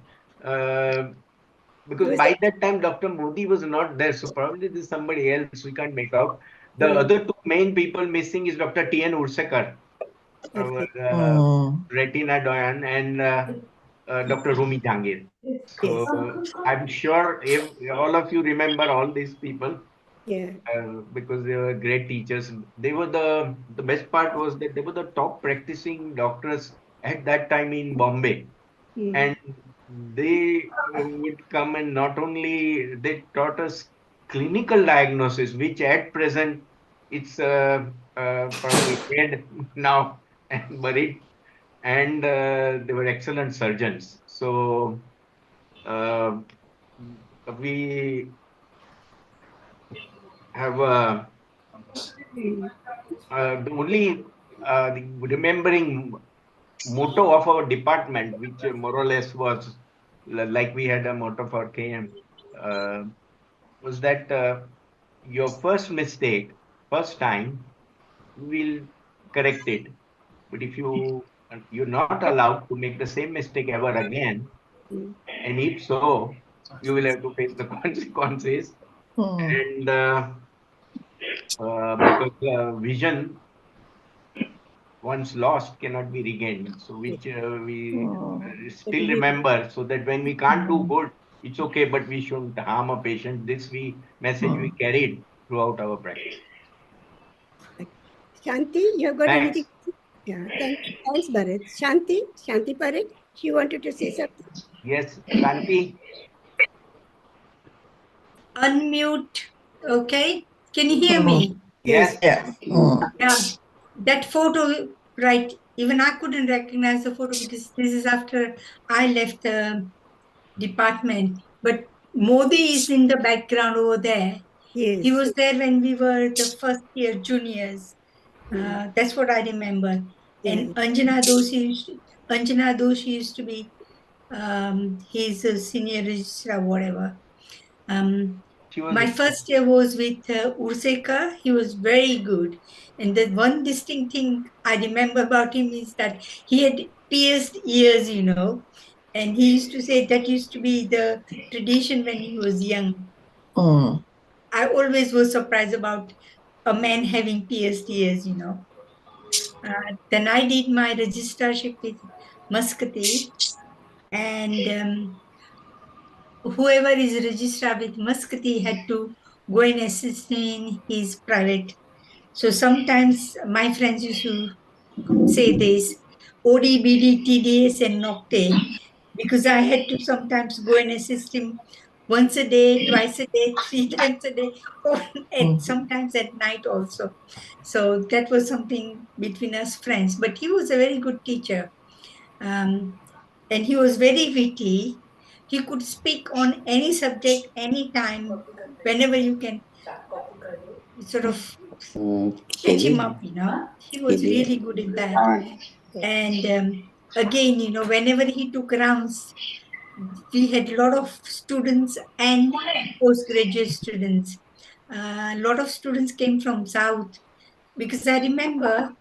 by that time Dr. Modi was not there, so probably there's somebody else we can't make out. The other two main people missing is Dr. T.N. Ursekar, our retina doyen, and Dr. Rumi Jangir. So I'm sure if all of you remember all these people. Yeah. Because they were great teachers. They were the best part was that they were the top practicing doctors at that time in Bombay. And they would come and not only they taught us clinical diagnosis, which at present it's probably dead now and buried. And they were excellent surgeons. So we have the only remembering motto of our department, which more or less was like we had a motto for KM, was that your first mistake, first time, we'll correct it. But if you're not allowed to make the same mistake ever again, and if so, you will have to face the consequences. And because vision once lost cannot be regained. So which we still remember, so that when we can't do good, it's okay, but we shouldn't harm a patient. This message we carried throughout our practice. Shanti, you have got Thanks. anything? Yeah, thanks, Bharat. Shanti Parekh, she wanted to say something. Yes, Shanti. Unmute. Okay. Can you hear me? Yes. Yeah. That photo, right? Even I couldn't recognize the photo because this is after I left the department. But Modi is in the background over there. Yes. He was there when we were the first year juniors. That's what I remember. And Anjana Doshi used to be he's a senior registrar, whatever. My first year was with Urseka. He was very good. And the one distinct thing I remember about him is that he had pierced ears, and he used to say that used to be the tradition when he was young. I always was surprised about a man having pierced ears, Then I did my registrarship with Muscatine, and whoever is registrar with Muscatine had to go and assist in his private. So sometimes my friends used to say this, OD, BD, TDS, and Nocte, because I had to sometimes go and assist him once a day, twice a day, 3 times a day, or sometimes at night also. So that was something between us friends. But he was a very good teacher. And he was very witty. He could speak on any subject, anytime, whenever you can sort of catch him up, He was really good in that. And again, whenever he took rounds, we had a lot of students and postgraduate students. A lot of students came from South because I remember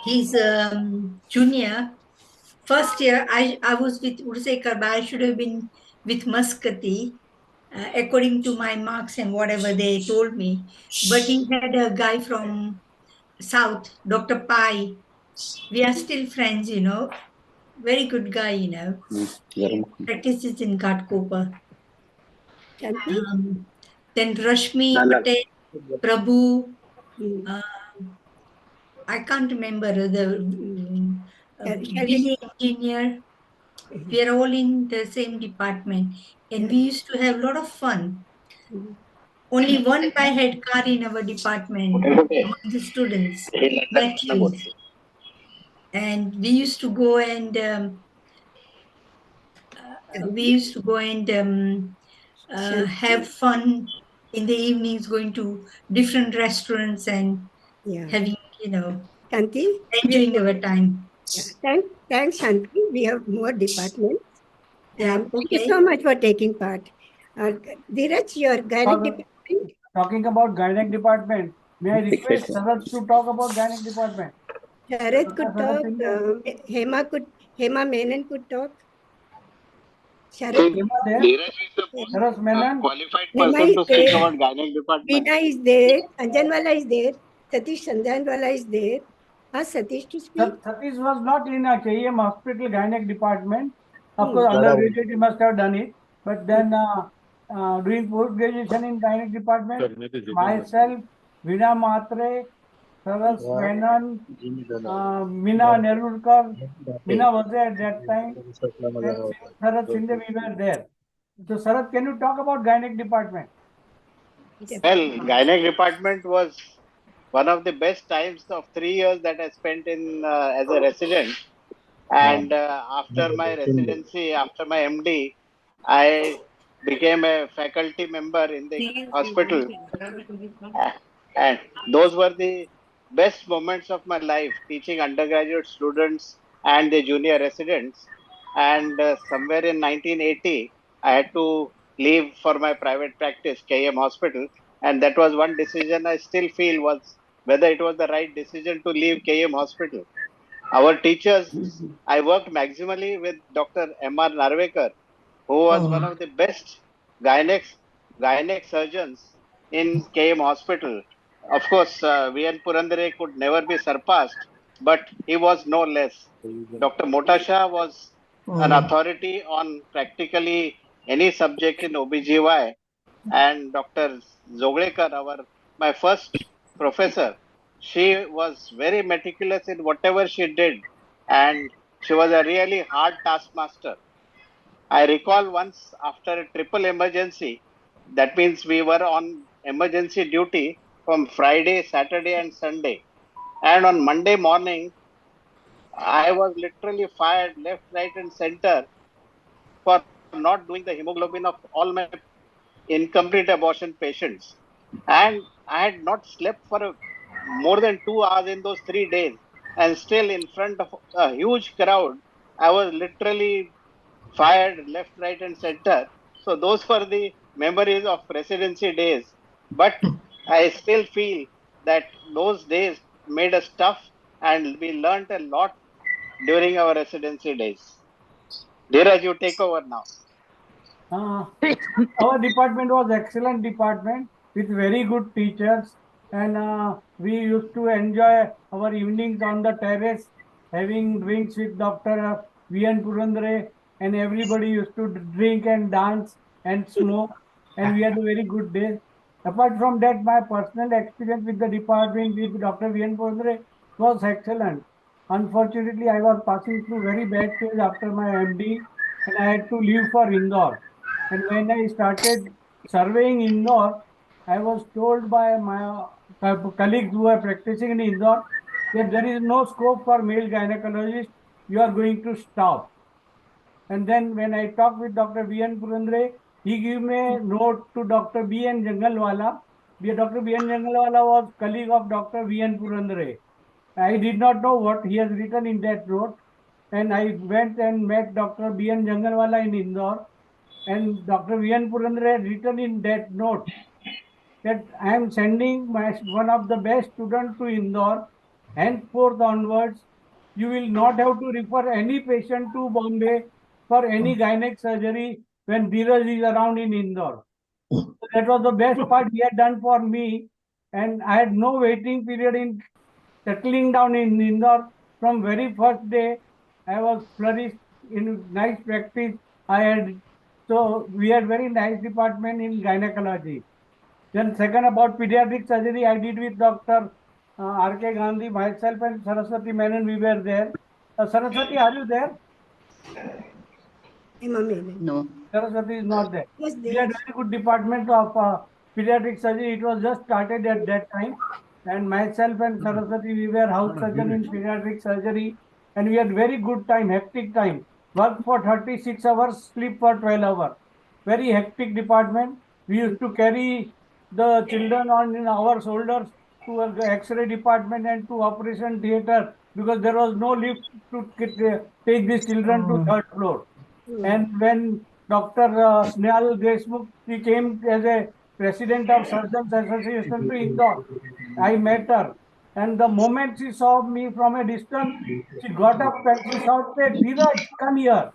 his junior. First year, I was with Ursekar, but I should have been with Muscati, according to my marks and whatever they told me. But he had a guy from South, Dr. Pai. We are still friends, Very good guy, Practices in Ghatkopar. Then Rashmi Patel, Prabhu. I can't remember the BA engineer. We are all in the same department, and we used to have a lot of fun. Only one guy had car in our department among the students, Matthews. And we used to go and we used to go and have fun in the evenings, going to different restaurants and having, Shanti? enjoying our time. Yeah. Thanks, Shanti. We have more departments. Yeah, And thank you so much for taking part. Dheeraj, your gynec department? Talking about gynec department, may I request Saraj to talk about gynec department? Sharad could talk, Hema Menon could talk. Sharad, Dheeraj is the most qualified Hema person is to speak there. about gynec department. Veena is there. Anjanwala is there. Satish Sanjanwala is there. Ask Satish to speak. Satish was not in a KEM hospital gynec department. Of course, undergraduate he must have done it. But then doing post graduation in gynec department, myself, Veena Matre, Saras Menon, Meena Nerurkar, Meena was there at that time, and Sarat Sinde, we were there. So, Sarat, can you talk about gynec department? Well, gynec department was one of the best times of 3 years that I spent in as a resident. And after my residency, after my MD, I became a faculty member in the hospital. And those were the best moments of my life, teaching undergraduate students and the junior residents. And somewhere in 1980, I had to leave for my private practice, KM Hospital. And that was one decision I still feel was whether it was the right decision to leave KM Hospital. Our teachers, I worked maximally with Dr. M.R. Narvekar, who was one of the best gynec, gynec surgeons in KM Hospital. Of course, V.N. Purandare could never be surpassed, but he was no less. Dr. Motasha was an authority on practically any subject in OBGY, and Dr. Zoglekar, my first professor, she was very meticulous in whatever she did, and she was a really hard taskmaster. I recall once after a triple emergency, that means we were on emergency duty from Friday, Saturday, and Sunday. And on Monday morning, I was literally fired left, right, and center for not doing the hemoglobin of all my incomplete abortion patients. And I had not slept for more than 2 hours in those 3 days. And still, in front of a huge crowd, I was literally fired left, right, and center. So those were the memories of residency days. But I still feel that those days made us tough and we learned a lot during our residency days. Dheeraj, you take over now. Our department was excellent department with very good teachers, and we used to enjoy our evenings on the terrace having drinks with Dr. V.N. Purandare, and everybody used to drink and dance and smoke, and we had a very good day. Apart from that, my personal experience with the department with Dr. V.N. Purandare was excellent. Unfortunately, I was passing through very bad phase after my MD, and I had to leave for Indore. And when I started surveying Indore, I was told by my colleagues who are practicing in Indore that there is no scope for male gynecologist. You are going to stop. And then when I talked with Dr. V.N. Purandare, he gave me a note to Dr. B.N. Jangalwala. Dr. B.N. Jangalwala was colleague of Dr. V.N. Purandare. I did not know what he has written in that note. And I went and met Dr. B.N. Jangalwala in Indore. And Dr. V.N. Purandare had written in that note that I am sending one of the best students to Indore. Henceforth onwards, you will not have to refer any patient to Bombay for any gynec surgery when Dheeraj is around in Indore. So that was the best part he had done for me. And I had no waiting period in settling down in Indore. From very first day, I was flourished in nice practice. So we had very nice department in gynecology. Then second about pediatric surgery, I did with Dr. R.K. Gandhi, myself and Saraswati Menon, we were there. Saraswati, are you there? No. Saraswati is not there. We had very good department of pediatric surgery. It was just started at that time. And myself and Saraswati, we were house surgeon in pediatric surgery. And we had very good time, hectic time. work for 36 hours, sleep for 12 hours. Very hectic department. We used to carry the children on in our shoulders to the X-ray department and to operation theater because there was no lift to take these children to third floor. And when Dr. Snehal Deshmukh, she came as a president of Surgeons Association to Indore. I met her. And the moment she saw me from a distance, she got up and she shouted, "Dheeraj, come here."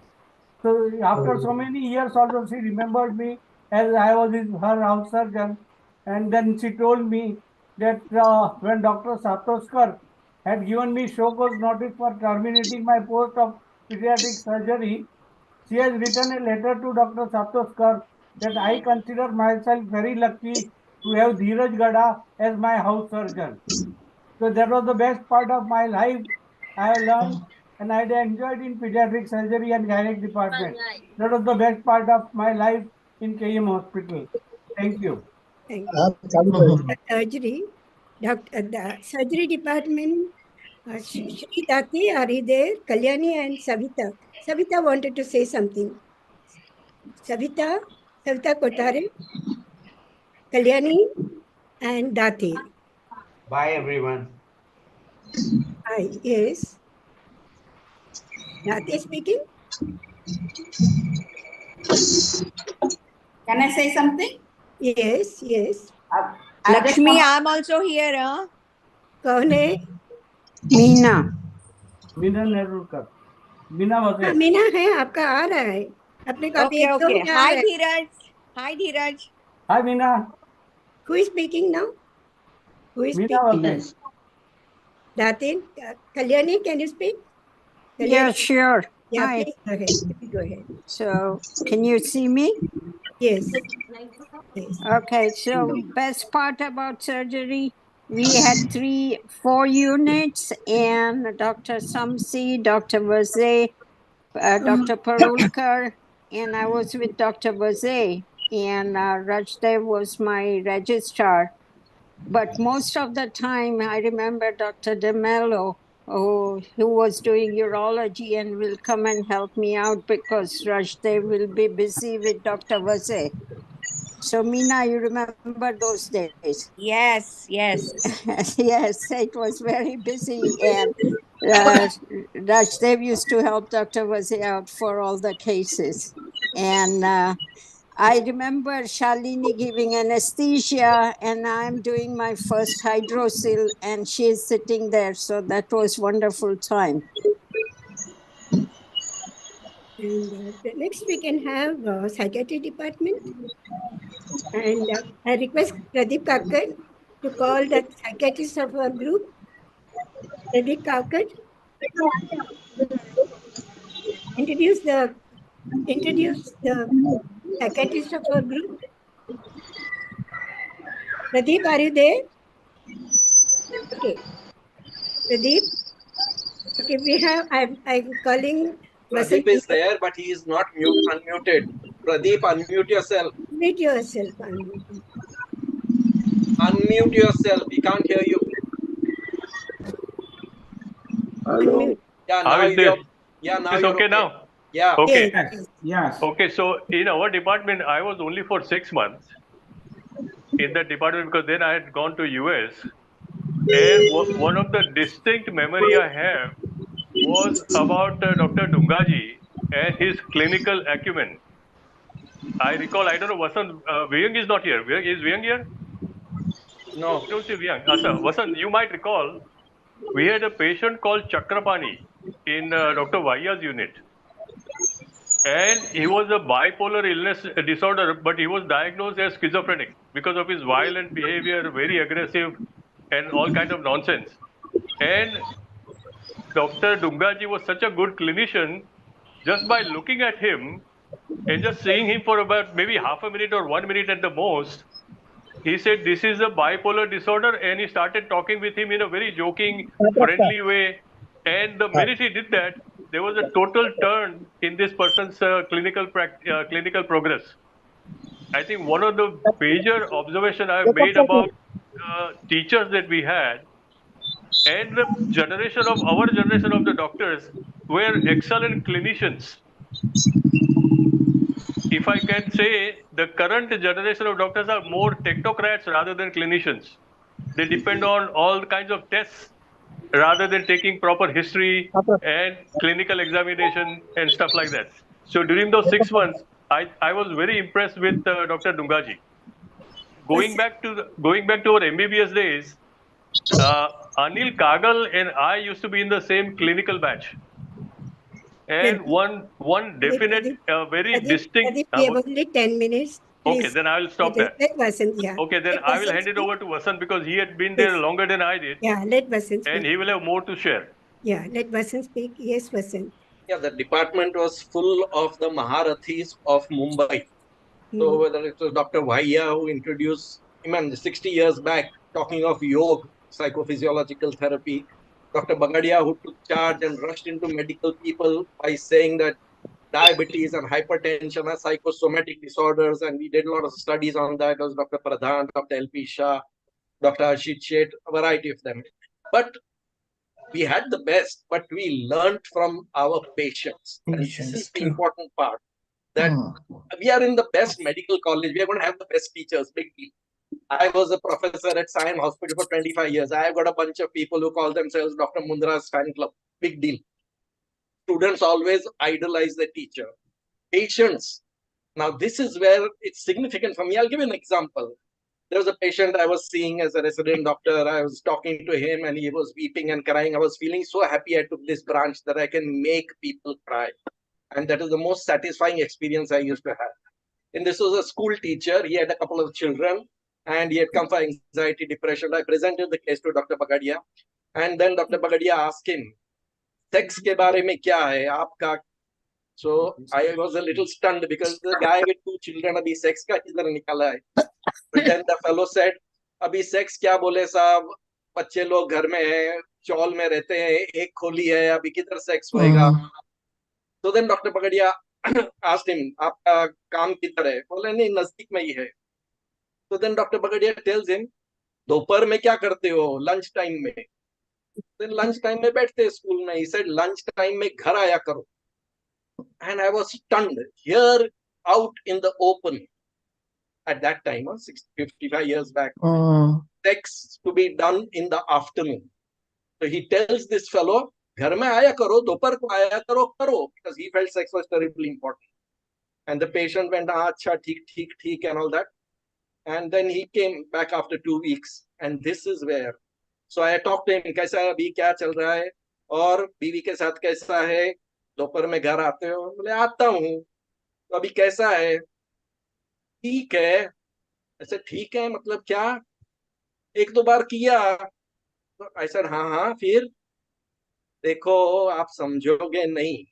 So after so many years also she remembered me as I was her house surgeon. And then she told me that when Dr. Satoskar had given me show cause notice for terminating my post of pediatric surgery, she has written a letter to Dr. Satoskar that I consider myself very lucky to have Dheeraj Gada as my house surgeon. So that was the best part of my life I have learned, and I enjoyed in pediatric surgery and gynec department. That was the best part of my life in KM Hospital. Thank you. Thank you. Surgery, the surgery department, Shri Dati, are you there? Kalyani and Savita. Savita wanted to say something. Savita Kothari, Kalyani and Dati. Bye, everyone. Hi, yes. Dati speaking? Can I say something? Yes, yes. Lakshmi, I'm also here. Huh? कौन है? मीना. मीना नेरुलकर. मीना वसे. मीना है, आपका आ रहा है. अपने copy Okay, okay. में आ Hi, रहा है. Dheeraj. Hi, Dheeraj. Hi, Meena. Who is speaking now? Who is Meena speaking? Vase. Datin, Kalyani, can you speak? Kalyani? Yeah, sure. Yeah, Hi. please go ahead. Please go ahead. So, can you see me? Yes. Yes. Okay, so best part about surgery, we had 4 units, and Dr. Samsi, Dr. Vaze, Dr. Parulkar, and I was with Dr. Vaze, and Rajdev was my registrar. But most of the time, I remember Dr. DeMello, who was doing urology and will come and help me out because Rajdev will be busy with Dr. Vaze. So, Meena, you remember those days? Yes, yes. Yes, it was very busy. And Rajdev used to help Dr. Vaze out for all the cases. And I remember Shalini giving anesthesia, and I'm doing my first hydrocele, and she's sitting there. So that was wonderful time. And next we can have psychiatry department. And I request Pradeep Kakar to call the psychiatrist of our group. Pradeep Kakar. Introduce the psychiatrist of our group. Pradeep, are you there? Okay. Pradeep. Okay, we have, I'm calling. Pradeep is there, but he is not unmuted. Pradeep, unmute yourself. Unmute yourself. Unmute yourself. We can't hear you. Unmute. Yeah, How now is this? now It's you're okay now? Yeah. Okay. Yes. Okay, so in our department, I was only for 6 months in that department because then I had gone to US. And one of the distinct memory I have was about Dr. Dungaji and his clinical acumen. I recall, I don't know, Vasant, Vyang is not here. Is Vyang here? No. I don't see Vyang. Asa, Vasant, you might recall, we had a patient called Chakrapani in Dr. Vaya's unit. And he was a bipolar illness disorder, but he was diagnosed as schizophrenic because of his violent behavior, very aggressive, and all kind of nonsense. And Dr. Dungaji was such a good clinician, just by looking at him and just seeing him for about maybe half a minute or 1 minute at the most, he said, "This is a bipolar disorder," and he started talking with him in a very joking, friendly way. And the minute he did that, there was a total turn in this person's clinical progress. I think one of the major observation I've made about teachers that we had and the generation of our generation of the doctors were excellent clinicians. if I can say, the current generation of doctors are more technocrats rather than clinicians. They depend on all kinds of tests rather than taking proper history and clinical examination and stuff like that. So during those 6 months, I was very impressed with Dr. Dungaji. Going back to our MBBS days, Anil Kagal and I used to be in the same clinical batch. And one definite, very distinct. We have only 10 minutes. Okay, Please. then I will stop there. Let Vasant, yeah. Okay, then Let I will Vasant hand it speak. over to Vasant because he had been there longer than I did. Yeah, let Vasant speak. And he will have more to share. Yeah, let Vasant speak. Yes, Vasant. Yeah, the department was full of the Maharathis of Mumbai. So whether it was Dr. Vaiya who introduced, 60 years back, talking of yoga, psychophysiological therapy, Dr. Bagadia who took charge and rushed into medical people by saying that diabetes and hypertension are psychosomatic disorders, and we did a lot of studies on that. It was Dr. Pradhan, Dr. L.P. Shah, Dr. Ashit Sheth, a variety of them. But we had the best, but we learned from our patients. And this is the important part, that we are in the best medical college. We are going to have the best teachers, big deal. I was a professor at Sion Hospital for 25 years. I have got a bunch of people who call themselves Dr. Mundra's fan club. Big deal. Students always idolize the teacher. Patients. Now, this is where it's significant for me. I'll give you an example. There was a patient I was seeing as a resident doctor. I was talking to him and he was weeping and crying. I was feeling so happy I took this branch that I can make people cry. And that is the most satisfying experience I used to have. And this was a school teacher. He had a couple of children and he had come for anxiety, depression. I presented the case to Dr. Bagadia. And then Dr. Bagadia asked him, sex ke baare mein kya hai? Aapka. So I was a little stunned because the guy with 2 children, abhi sex ka kidhar nikala hai? But then the fellow said, abhi sex kya bole saab? बच्चे लोग घर में हैं, चौल में रहते हैं, एक खोली है, अभी किधर सेक्स होएगा? So then Dr. Bagadia asked him, आपका काम किधर है? बोले नहीं, नजदीक में ही है. So then Dr. Bagadia tells him, दोपहर में क्या करते हो? Lunch time में. Then lunch time में बैठते स्कूल में. He said, lunch time में घर आया करो. And I was stunned. Here, out in the open, at that time, 55 years back, sex to be done in the afternoon. So he tells this fellow, घर में आया करो, दोपहर को आया करो, करो, because he felt sex was terribly important. And the patient went, अच्छा, ठीक, and all that. And then he came back after 2 weeks. And this is where. So I talked to him, कैसा है अभी, क्या चल रहा है, और बीवी के साथ कैसा है, दोपहर में घर आते हो? बोले आता हूँ. तो अभी कैसा है? ठीक है. ऐसे ठीक है मतलब क्या? 1-2 बार किया. तो I said, हाँ, फिर देखो आप समझोगे नहीं.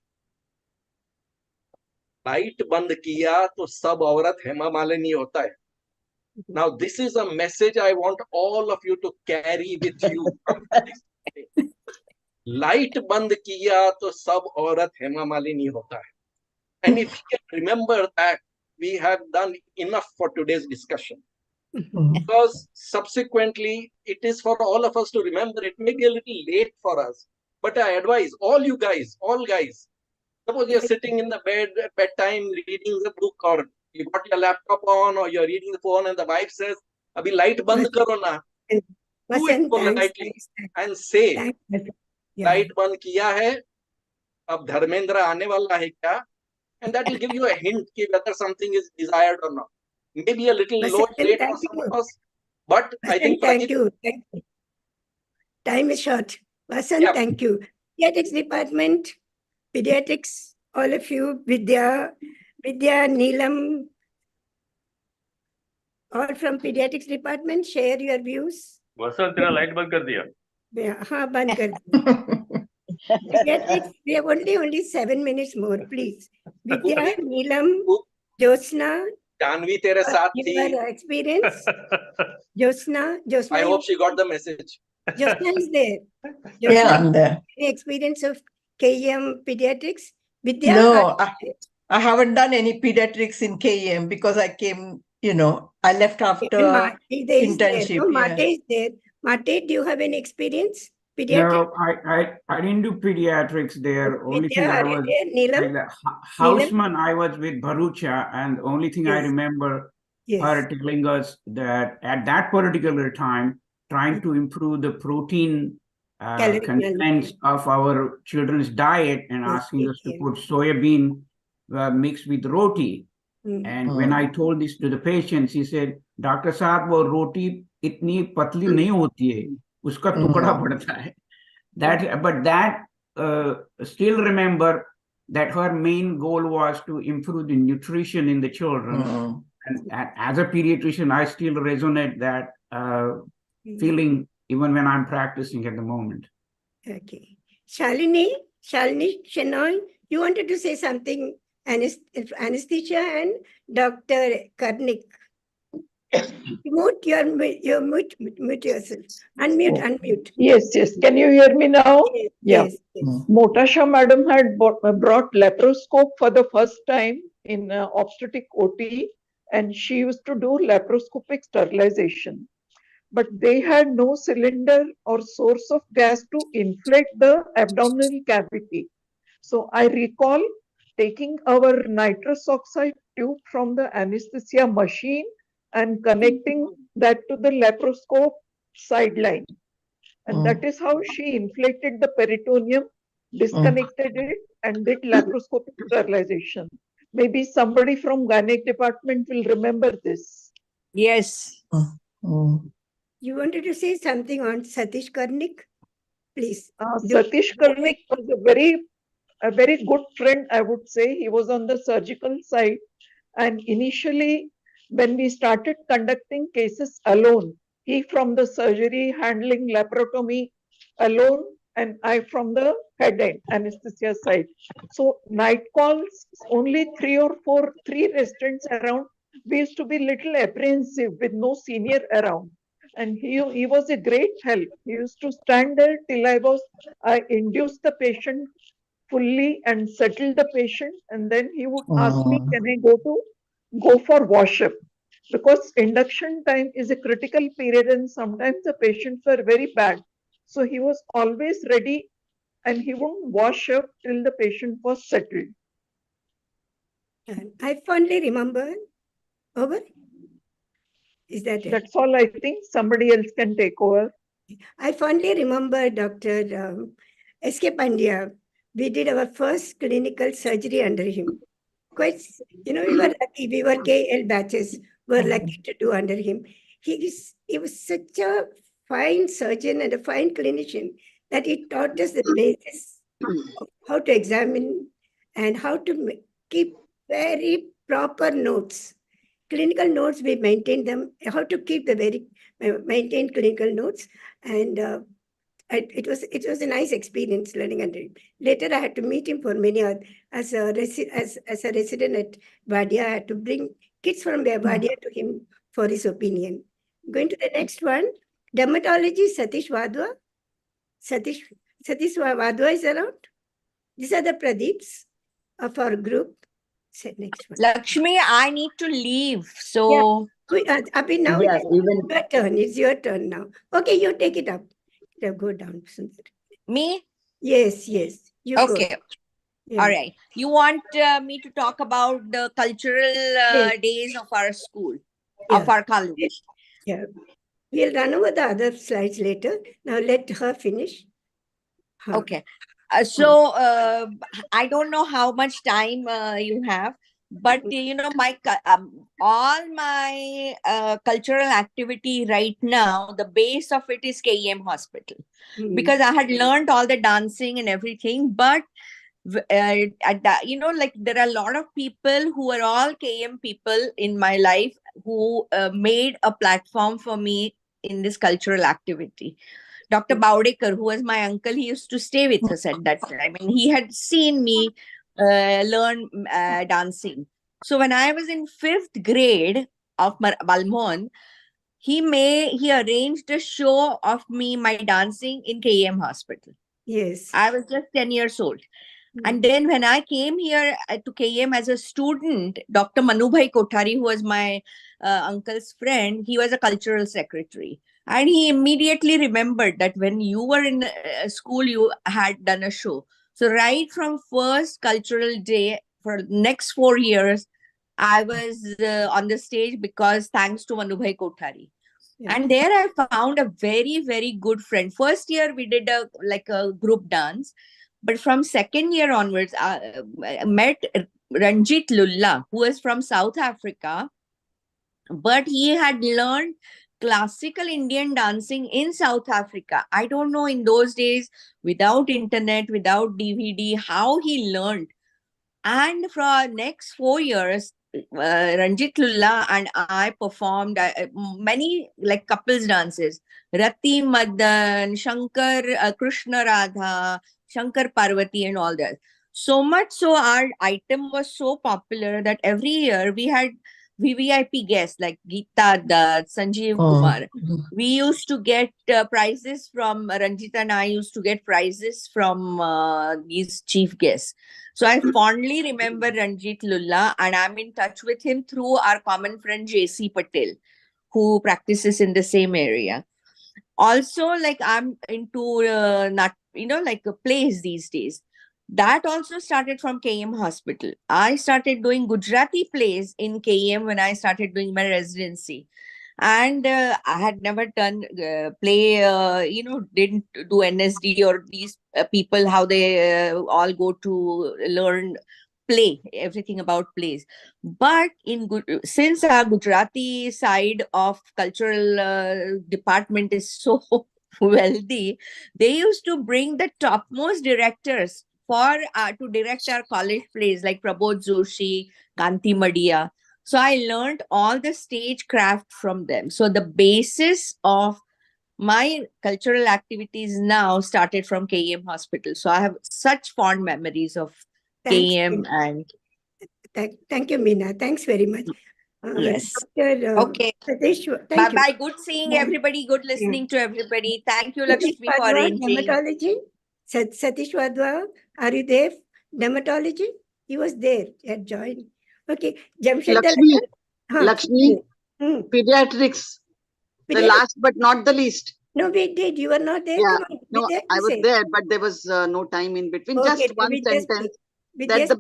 लाइट बंद किया तो सब औरत हेमा मालिनी होता है. Now this is a message I want all of you to carry with you. Light बंद किया तो सब औरत हेमा मालिनी होता है. And if you can remember that, we have done enough for today's discussion. Because subsequently, it is for all of us to remember. It may be a little late for us, but I advise all you guys, suppose you're sitting in the bed at bedtime reading the book, or you got your laptop on, or you're reading the phone, and the wife says, "Abhi light band karo na." Do it politely and say, "Light band kiya hai, ab Dharmendra aane wala hai kya?" And that will give you a hint whether something is desired or not. Maybe a little late for some of us, but I think. Thank you. Time is short. Vasant, thank you. Pediatrics department, pediatrics, all of you, Vidya, Neelam, all from pediatrics department, share your views. Vasant, तेरा light बंद कर दिया. हाँ, बंद कर दिया. Pediatrics, we have only 7 minutes more, please. Vidya, Neelam, Josna. Tanvi tere saath thi. Your experience. Josna. I hope she got the message. Josna is there. Yeah, I'm there. Any experience of KEM pediatrics? Vidya? No, I haven't done any pediatrics in KEM because I came, I left after internship. No, Mate is there. Mate, do you have any experience? Pediatric? No, I didn't do pediatrics there. Only thing Vidya, I are you was there? Neelam? like the Neelam? houseman. I was with Bharucha, and the only thing I Yes. remember Yes. her telling us that at that particular time, trying to improve the protein Caloric contents of our children's diet and Yes, asking us to yes. put soybean mixed with roti. And when I told this to the patient, she said, "Doctor साहब वो रोटी इतनी पतली नहीं होती है, उसका टुकड़ा पड़ता है." That still remember that her main goal was to improve the nutrition in the children. And as a pediatrician, I still resonate that feeling even when I'm practicing at the moment. Okay. Shalini Shenoy, you wanted to say something, anesthesia and Dr. Karnik. Mute yourself. Unmute. Yes. Can you hear me now? Yes. Motasha madam had brought laparoscope for the first time in obstetric OT, and she used to do laparoscopic sterilization. But they had no cylinder or source of gas to inflate the abdominal cavity. So I recall taking our nitrous oxide tube from the anesthesia machine and connecting that to the laparoscope sideline. And that is how she inflated the peritoneum, disconnected it, and did laparoscopic sterilization. Maybe somebody from gynec department will remember this. Yes. You wanted to say something on Satish Karnik? Please. Satish Karnik was a very good friend, I would say. He was on the surgical side. And initially, when we started conducting cases alone, he from the surgery handling laparotomy alone, and I from the head end anesthesia side. So night calls, only 3 or 4 residents around. We used to be little apprehensive with no senior around. And he was a great help. He used to stand there till I induced the patient fully and settle the patient, and then he would ask me, can I go for wash-up? Because induction time is a critical period and sometimes the patients were very bad. So he was always ready and he wouldn't wash up till the patient was settled. I fondly remember. Over? Is that it? That's all. I think somebody else can take over. I fondly remember Dr. S.K. Pandya. We did our first clinical surgery under him. Quite, we were lucky. We were KL batches. Were lucky to do under him. He was such a fine surgeon and a fine clinician that he taught us the basis of how to examine and how to keep very proper notes. Clinical notes, we maintain them, how to keep the maintain clinical notes. And it was a nice experience learning under him. Later, I had to meet him for many hours. As a resident at Vadia, I had to bring kids from Vadia to him for his opinion. Going to the next one, dermatology, Satish Vadwa. Satish Vadwa is around. These are the Pradeeps of our group. Next one. Lakshmi, I need to leave. So Abhi, now your turn. It's your turn now. Okay, you take it up. Go down. Me? Yes. You okay. Go. Yeah. All right. You want me to talk about the cultural days of our school, of our college? Yeah. We'll run over the other slides later. Now let her finish. Okay. So I don't know how much time you have, but my all my cultural activity right now, the base of it is KEM Hospital, because I had learned all the dancing and everything. But there are a lot of people who are all KM people in my life who made a platform for me in this cultural activity. Dr. Baudekar, who was my uncle, he used to stay with us at that time, and he had seen me learn dancing. So when I was in 5th grade of Balmond, he arranged a show of my dancing in KEM Hospital. Yes. I was just 10 years old. And then when I came here to KEM as a student, Dr. Manu Kothari, who was my uncle's friend, he was a cultural secretary. And he immediately remembered that when you were in school, you had done a show. So right from first cultural day for next 4 years, I was on the stage because thanks to Manu.M.V.L.Kothari. Yeah. And there I found a very, very good friend. First year we did a group dance, but from second year onwards, I met Ranjit Lulla, who is from South Africa, but he had learned classical Indian dancing in South Africa. I don't know in those days, without internet, without DVD, how he learned. And for next 4 years, Ranjit Lulla and I performed many like couples dances. Rati Madan, Shankar, Krishna Radha, Shankar Parvati and all that. So much so our item was so popular that every year we had VVIP guests like Geeta Dutt, Sanjeev Kumar. We used to get prizes from Ranjit, and I used to get prizes from these chief guests. So I fondly remember Ranjit Lulla, and I'm in touch with him through our common friend JC Patel, who practices in the same area. Also, like I'm into plays these days. That also started from KM Hospital. I started doing Gujarati plays in KM when I started doing my residency. And I had never done play, didn't do NSD or these people, how they all go to learn play, everything about plays. But since our Gujarati side of cultural department is so wealthy, they used to bring the topmost directors for to direct our college plays like Prabodh Joshi, Kanti Madia. So I learned all the stage craft from them. So the basis of my cultural activities now started from KM Hospital. So I have such fond memories of Thanks, KM Meena. and Thank you, Meena. Thanks very much. yes. Dr. Okay. Satish, Bye thank you. bye. Good seeing everybody. Good listening to everybody. Thank you, Satish Lakshmi, for Wadhwa, arranging. dermatology. Satish Wadhwa, are you there? Dermatology? He was there. He had joined. Okay. Jamshed Lakshmi, Dalakar? Lakshmi, pediatrics, the last but not the least. No, we did. You were not there. Yeah, Come on. no, Vidya, I you was say. there, but there was no time in between. Okay, Just one Vidya sentence speak. that the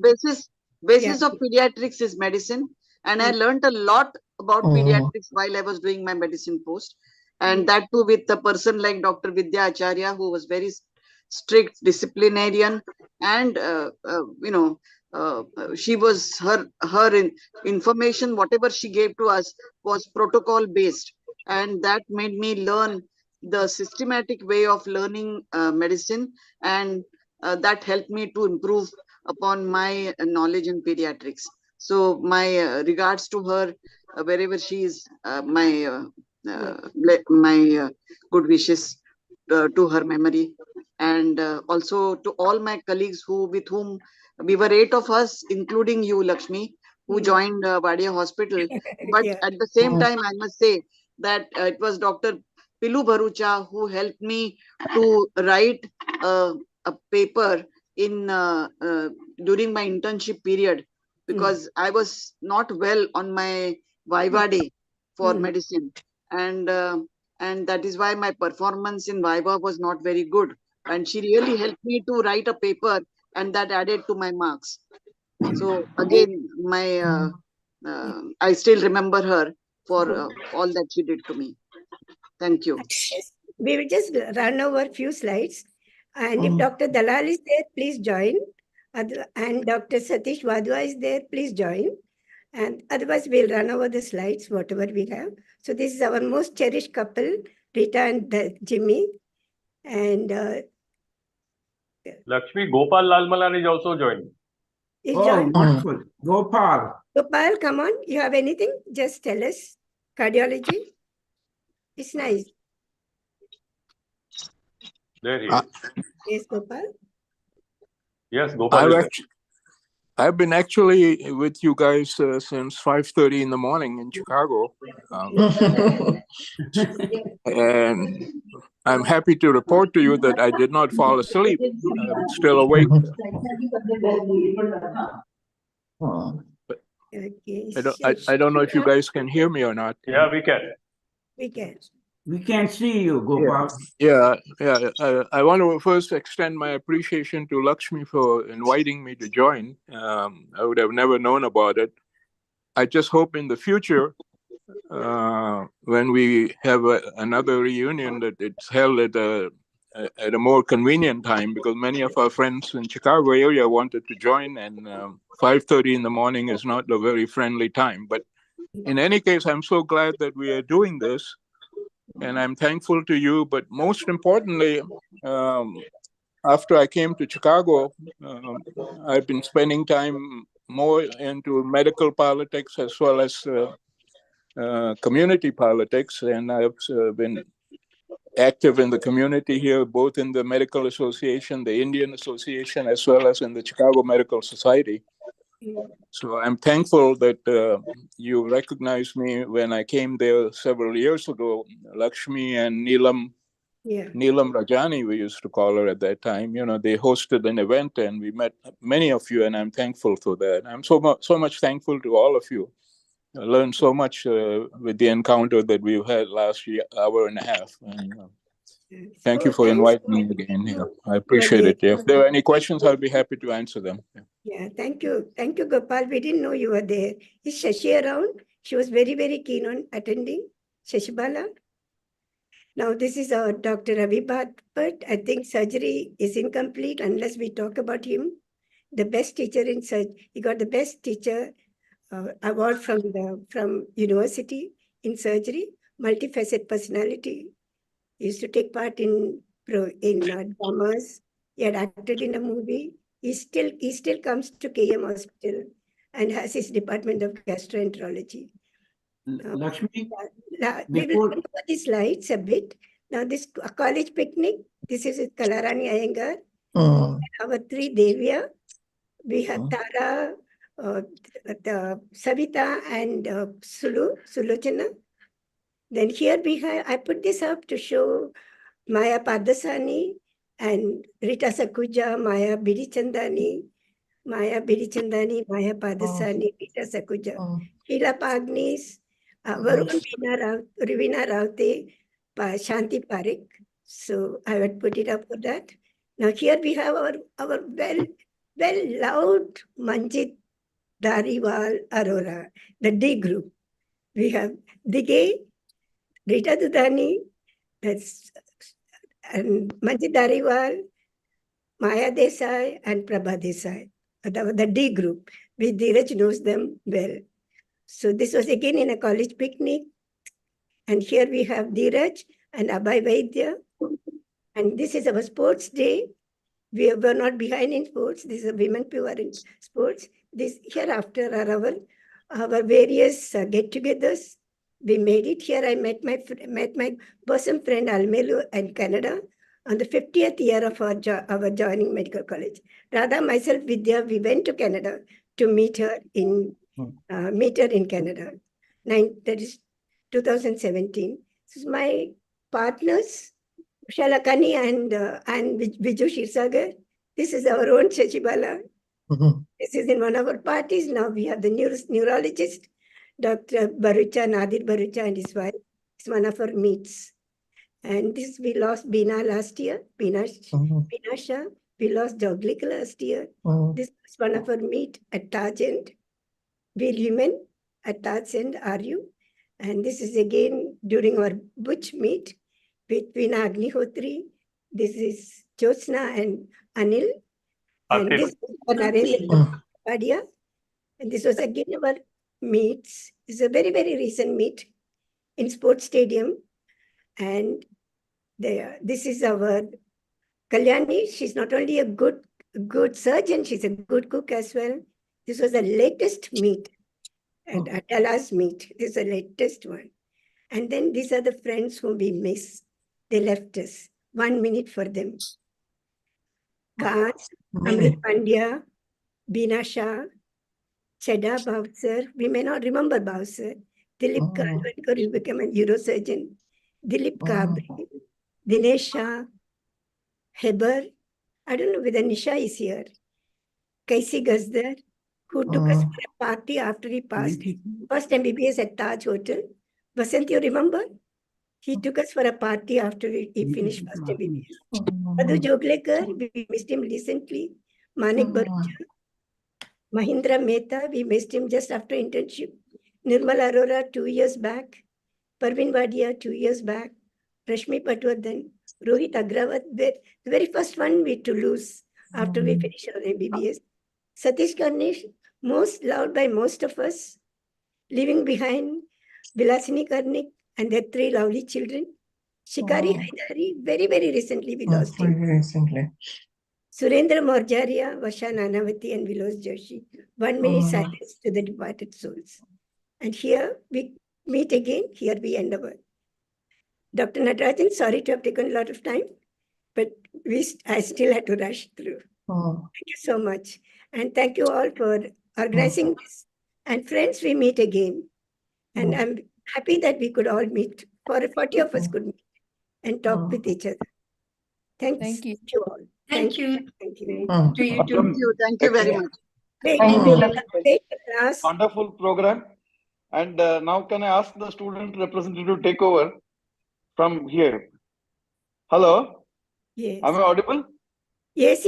basis of pediatrics is medicine, and I learned a lot about pediatrics while I was doing my medicine post, and that too with a person like Dr. Vidya Acharya, who was very strict disciplinarian, and she was her information, whatever she gave to us was protocol based, and that made me learn the systematic way of learning medicine, and that helped me to improve upon my knowledge in pediatrics. So my regards to her, wherever she is, my good wishes to her memory, and also to all my colleagues with whom we were 8 of us, including you, Lakshmi, who joined Vadia Hospital. But at the same time, I must say that it was Dr. Pilu Bharucha who helped me to write a paper in during my internship period, because I was not well on my Viva day for medicine, and that is why my performance in Viva was not very good. And she really helped me to write a paper, and that added to my marks. So again, I still remember her for all that she did to me. Thank you. We will just run over a few slides. And if Dr. Dalal is there, please join. And Dr. Satish Wadhwa is there, please join. And otherwise, we'll run over the slides, whatever we have. So this is our most cherished couple, Rita and Jimmy. And Lakshmi, Gopal Lalmalan is also joining. is joined. Wonderful. Gopal. Gopal, come on. You have anything? Just tell us. Cardiology. It's nice. There he is. Yes, Gopal. Yes, Gopal is there. I've been actually with you guys since 5:30 in the morning in Chicago. And I'm happy to report to you that I did not fall asleep. I'm still awake. But I don't know if you guys can hear me or not. Yeah, we can. We can. We can't see you, Gopal. Yeah. I want to first extend my appreciation to Lakshmi for inviting me to join. I would have never known about it. I just hope in the future, when we have another reunion, that it's held at a more convenient time, because many of our friends in Chicago area wanted to join, and 5:30 in the morning is not a very friendly time. But in any case, I'm so glad that we are doing this, and I'm thankful to you. But most importantly, after I came to Chicago, I've been spending time more into medical politics as well as community politics, and I've been active in the community here, both in the Medical Association, the Indian Association, as well as in the Chicago Medical Society. So I'm thankful that you recognized me when I came there several years ago. Lakshmi and Neelam Rajani, we used to call her at that time. You know, they hosted an event and we met many of you, and I'm thankful for that. I'm so much thankful to all of you. I learned so much with the encounter that we've had last hour and a half. And, thank you for inviting me again. Yeah, I appreciate it. If there are any questions, I'll be happy to answer them. Yeah, thank you. Thank you, Gopal. We didn't know you were there. Is Shashi around? She was very, very keen on attending. Shashibala? Now, this is our Dr. Ravi Bhatt, but I think surgery is incomplete unless we talk about him. The best teacher in surgery. He got the best teacher award from university in surgery, multifaceted personality. He used to take part in dramas. He had acted in a movie. He still comes to KM Hospital and has his department of gastroenterology. Lakshmi, we will go over the slides a bit. Now, this college picnic, this is with Kalarani Iyengar. Our three Devya. We have Tara, Savita, and Sulochana. Then here we have, I put this up to show Maya Padasani and Rita Sakuja, Maya Bidichandani, Maya Padasani, Rita Sakuja, Sheila Pagnis, Varun Rivina Raute, Shanti Parekh. So I would put it up for that. Now here we have our well-loved Manjit Dhariwal Arora, the D group. We have Dige, Rita Dudani, and Manjit Dhariwal, Maya Desai, and Prabha Desai. The D group. Dheeraj knows them well. So this was again in a college picnic. And here we have Dheeraj and Abhay Vaidya. And this is our sports day. We were not behind in sports. This is a women who are in sports. This hereafter are our various get-togethers. We made it here. I met my bosom friend Almelu in Canada on the 50th year of our joining medical college. Radha, myself, Vidya, we went to Canada to meet her in Canada. That is 2017. This is my partners, Shalakani and Viju Shirsagar. This is our own Shashibala. This is in one of our parties. Now we have the neurologist, Dr. Barucha, Nadir Barucha, and his wife. It's one of our meets. And this we lost Bina last year, Binasha. We lost Joglik last year. This was one of our meet at Taj End. We women at Taj End, RU. And this is again during our Butch meet with Veena Agnihotri. This is Jyotsna and Anil. And this is Narendra Padia. And this was again our meets. It's a very, very recent meet in Sports Stadium. And this is our Kalyani. She's not only a good surgeon, she's a good cook as well. This was the latest meet at Atala's meet. This is the latest one. And then these are the friends whom we miss. They left us. 1 minute for them. Khan, Amrit Pandya, Beena Shah, Cheda Bhavsar. We may not remember Bhavsar. Dilip Kalvankar, who became a neurosurgeon. Dilip Kabri, Dinesh Shah, Heber. I don't know whether Nisha is here. Kaisi Gazdar, who took us for a party after he passed. First MBBS at Taj Hotel. Vasant, you remember? He took us for a party after he finished first MBBS. Madhu Joglekar, we missed him recently. Manik Barucha, Mahindra Mehta, we missed him just after internship. Nirmal Arora, 2 years back. Parvin Wadia, 2 years back. Rashmi Patwardhan, Rohit Agrawat, the very first one we to lose after we finished our MBBS. Satish Karnish, most loved by most of us, leaving behind Vilasini Karnik and their 3 lovely children. Shikari Haidari, very, very recently we lost him. Very recently. Surendra Morjaria, Vasha Nanavati, and Vilos Joshi. 1 minute silence to the departed souls. And here we meet again, here we end our. Dr. Natarajan, sorry to have taken a lot of time, but I still had to rush through. Thank you so much. And thank you all for organizing this. And friends, we meet again. And I'm happy that we could all meet, 40 of us could meet and talk with each other. Thanks. Thank you. To you all. Thank you. Thank you. To you too. Thank you very much. Wonderful program. And now can I ask the student representative to take over from here? Hello? Yes. Am I audible? Yes,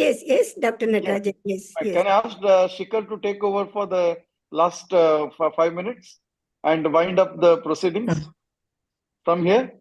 Dr. Natarajan. Yes. Can I ask Shikhar to take over for the last 5 minutes and wind up the proceedings from here?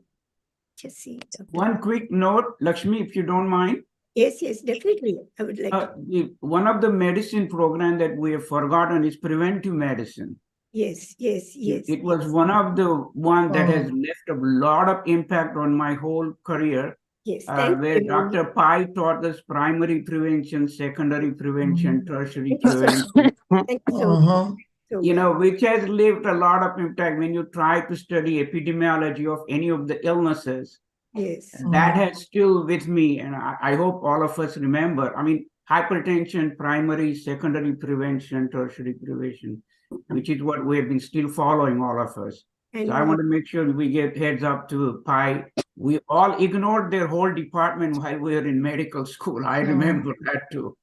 One quick note, Lakshmi, if you don't mind. Yes, definitely. I would like to. One of the medicine program that we have forgotten is preventive medicine. Yes. It was one of the one that has left a lot of impact on my whole career. Yes, where Dr. Pai taught us primary prevention, secondary prevention, tertiary prevention. Thank you so much. Which has left a lot of impact when you try to study epidemiology of any of the illnesses. Yes. That has still with me, and I hope all of us remember. I mean, hypertension, primary, secondary prevention, tertiary prevention, which is what we have been still following, all of us. So I want to make sure we get heads up to Pai. We all ignored their whole department while we were in medical school. I remember that too.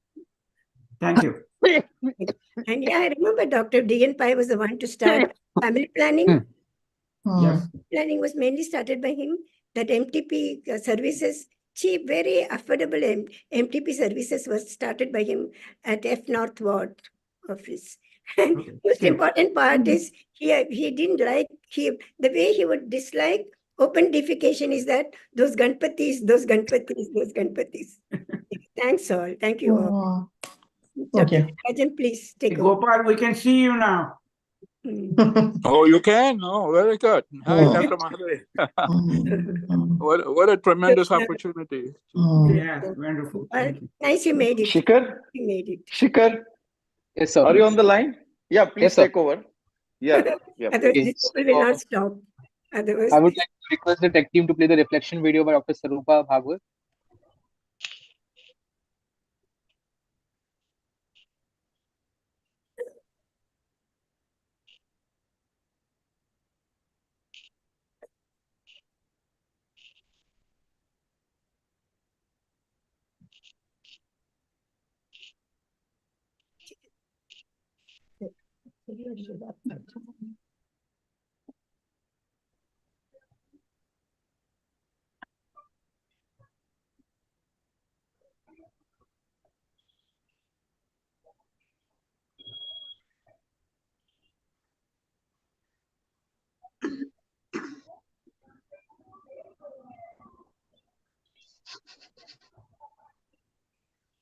Thank you. And I remember Dr. D.N. Pai was the one to start family planning. Yes. Planning was mainly started by him. That MTP services, cheap, very affordable MTP services was started by him at F North Ward office. And most important part is he didn't like, the way he would dislike open defecation is that those Ganpatis. Thanks all. Thank you all. Dr. Rajan, please take over. Gopal, we can see you now. Oh, you can? Oh, very good. Hi, Dr. Mahadri. What a tremendous opportunity. Yes, wonderful. Nice you made it. Shikhar? You made it. Shikhar? Yes, sir. Are you on the line? Yeah, please take over. Yeah. Otherwise, we will not stop. Otherwise, I would like to request the tech team to play the reflection video by Dr. Sarupa Bhagwat.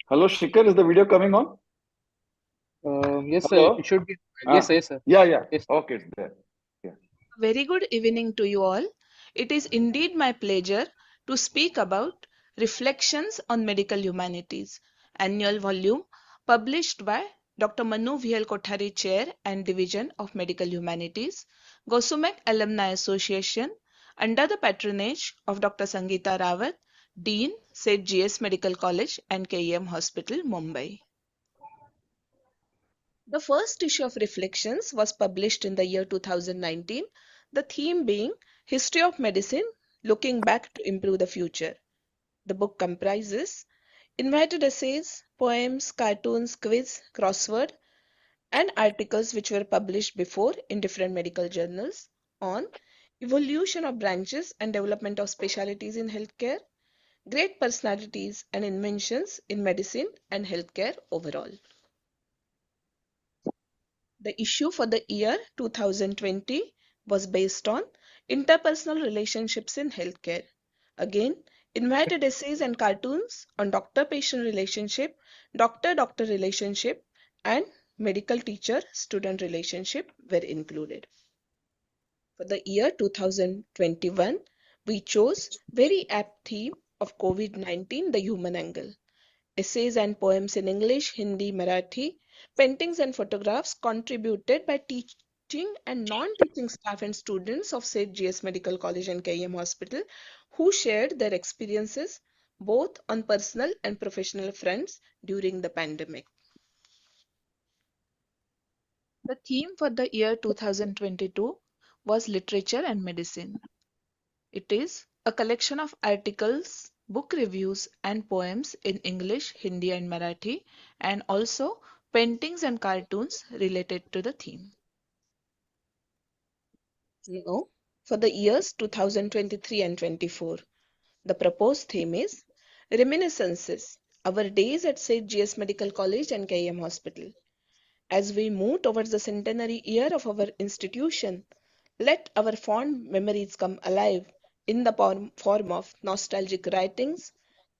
Hello, Shikhar, is the video coming on? Yes, Hello? sir. It should be. Yes, sir. Yes, sir. Yeah. Yes. Okay, it's there. Yeah. Very good evening to you all. It is indeed my pleasure to speak about Reflections on Medical Humanities, annual volume published by Dr. Manu.V.L.Kothari, Chair and Division of Medical Humanities, Gosumec Alumni Association, under the patronage of Dr. Sangeeta Rawat, Dean, St. G.S. Medical College and KEM Hospital, Mumbai. The first issue of Reflections was published in the year 2019, the theme being History of Medicine, Looking Back to Improve the Future. The book comprises invited essays, poems, cartoons, quiz, crossword, and articles which were published before in different medical journals on evolution of branches and development of specialties in healthcare, great personalities and inventions in medicine and healthcare overall. The issue for the year 2020 was based on interpersonal relationships in healthcare. Again, invited essays and cartoons on doctor-patient relationship, doctor-doctor relationship, and medical teacher-student relationship were included. For the year 2021, we chose very apt theme of COVID-19, the human angle. Essays and poems in English, Hindi, Marathi, paintings and photographs contributed by teaching and non-teaching staff and students of St. GS Medical College and KEM Hospital who shared their experiences both on personal and professional fronts during the pandemic. The theme for the year 2022 was literature and medicine. It is a collection of articles, book reviews, and poems in English, Hindi, and Marathi, and also paintings and cartoons related to the theme. Now, for the years 2023 and 24, the proposed theme is Reminiscences, Our Days at St. GS Medical College and KEM Hospital. As we move towards the centenary year of our institution, let our fond memories come alive in the form of nostalgic writings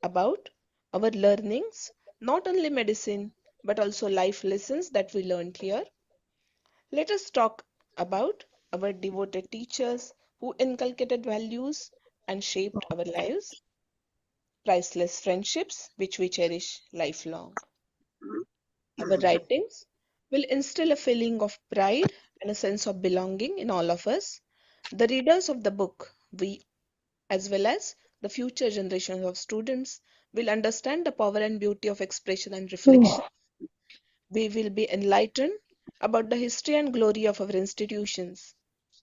about our learnings, not only medicine, but also life lessons that we learned here. Let us talk about our devoted teachers who inculcated values and shaped our lives, priceless friendships which we cherish lifelong. Our writings will instill a feeling of pride and a sense of belonging in all of us, the readers of the book. We, as well as the future generations of students, will understand the power and beauty of expression and reflection. We will be enlightened about the history and glory of our institutions,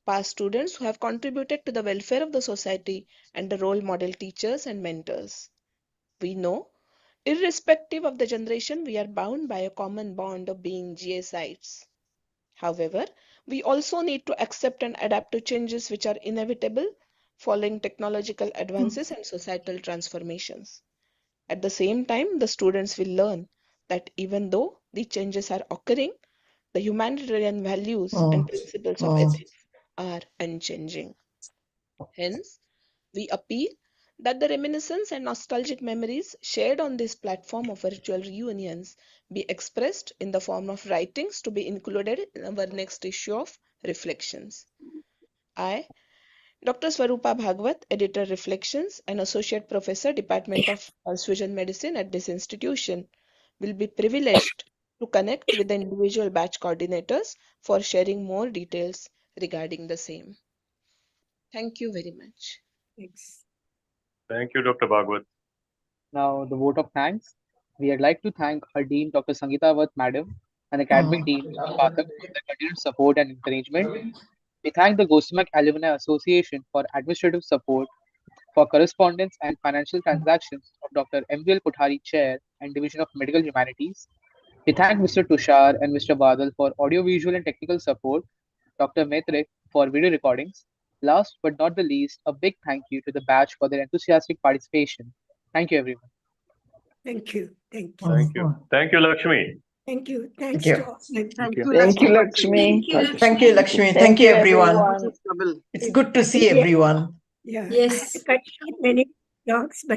past students who have contributed to the welfare of the society, and the role model teachers and mentors. We know, irrespective of the generation, we are bound by a common bond of being GSites. However, we also need to accept and adapt to changes which are inevitable following technological advances and societal transformations. At the same time, the students will learn that even though the changes are occurring, the humanitarian values and principles of ethics are unchanging. Hence, we appeal that the reminiscence and nostalgic memories shared on this platform of virtual reunions be expressed in the form of writings to be included in our next issue of Reflections. I, Dr. Swarupa Bhagwat, Editor Reflections and Associate Professor, Department of Transfusion Medicine at this institution, will be privileged to connect with the individual batch coordinators for sharing more details regarding the same. Thank you very much. Thanks. Thank you, Dr. Bhagwat. Now, the vote of thanks. We would like to thank our Dean, Dr. Sangeeta Vath, Madam, and Academic Dean, Mr. Pathak, for their continued support and encouragement. We thank the Gosumec Alumni Association for administrative support, for correspondence and financial transactions of Dr. M.V.L.Kothari, Chair and Division of Medical Humanities. We thank Mr. Tushar and Mr. Badal for audiovisual and technical support, Dr. Maitre for video recordings. Last but not the least, a big thank you to the batch for their enthusiastic participation. Thank you, everyone. Thank you. Thank you. Thank you. Thank you, Lakshmi. Thank you. Thanks Thank to you. all. Thank you, Lakshmi. Thank you, Lakshmi. Thank you, everyone. It's good to see everyone. Yeah. Yes. I cut short many talks, but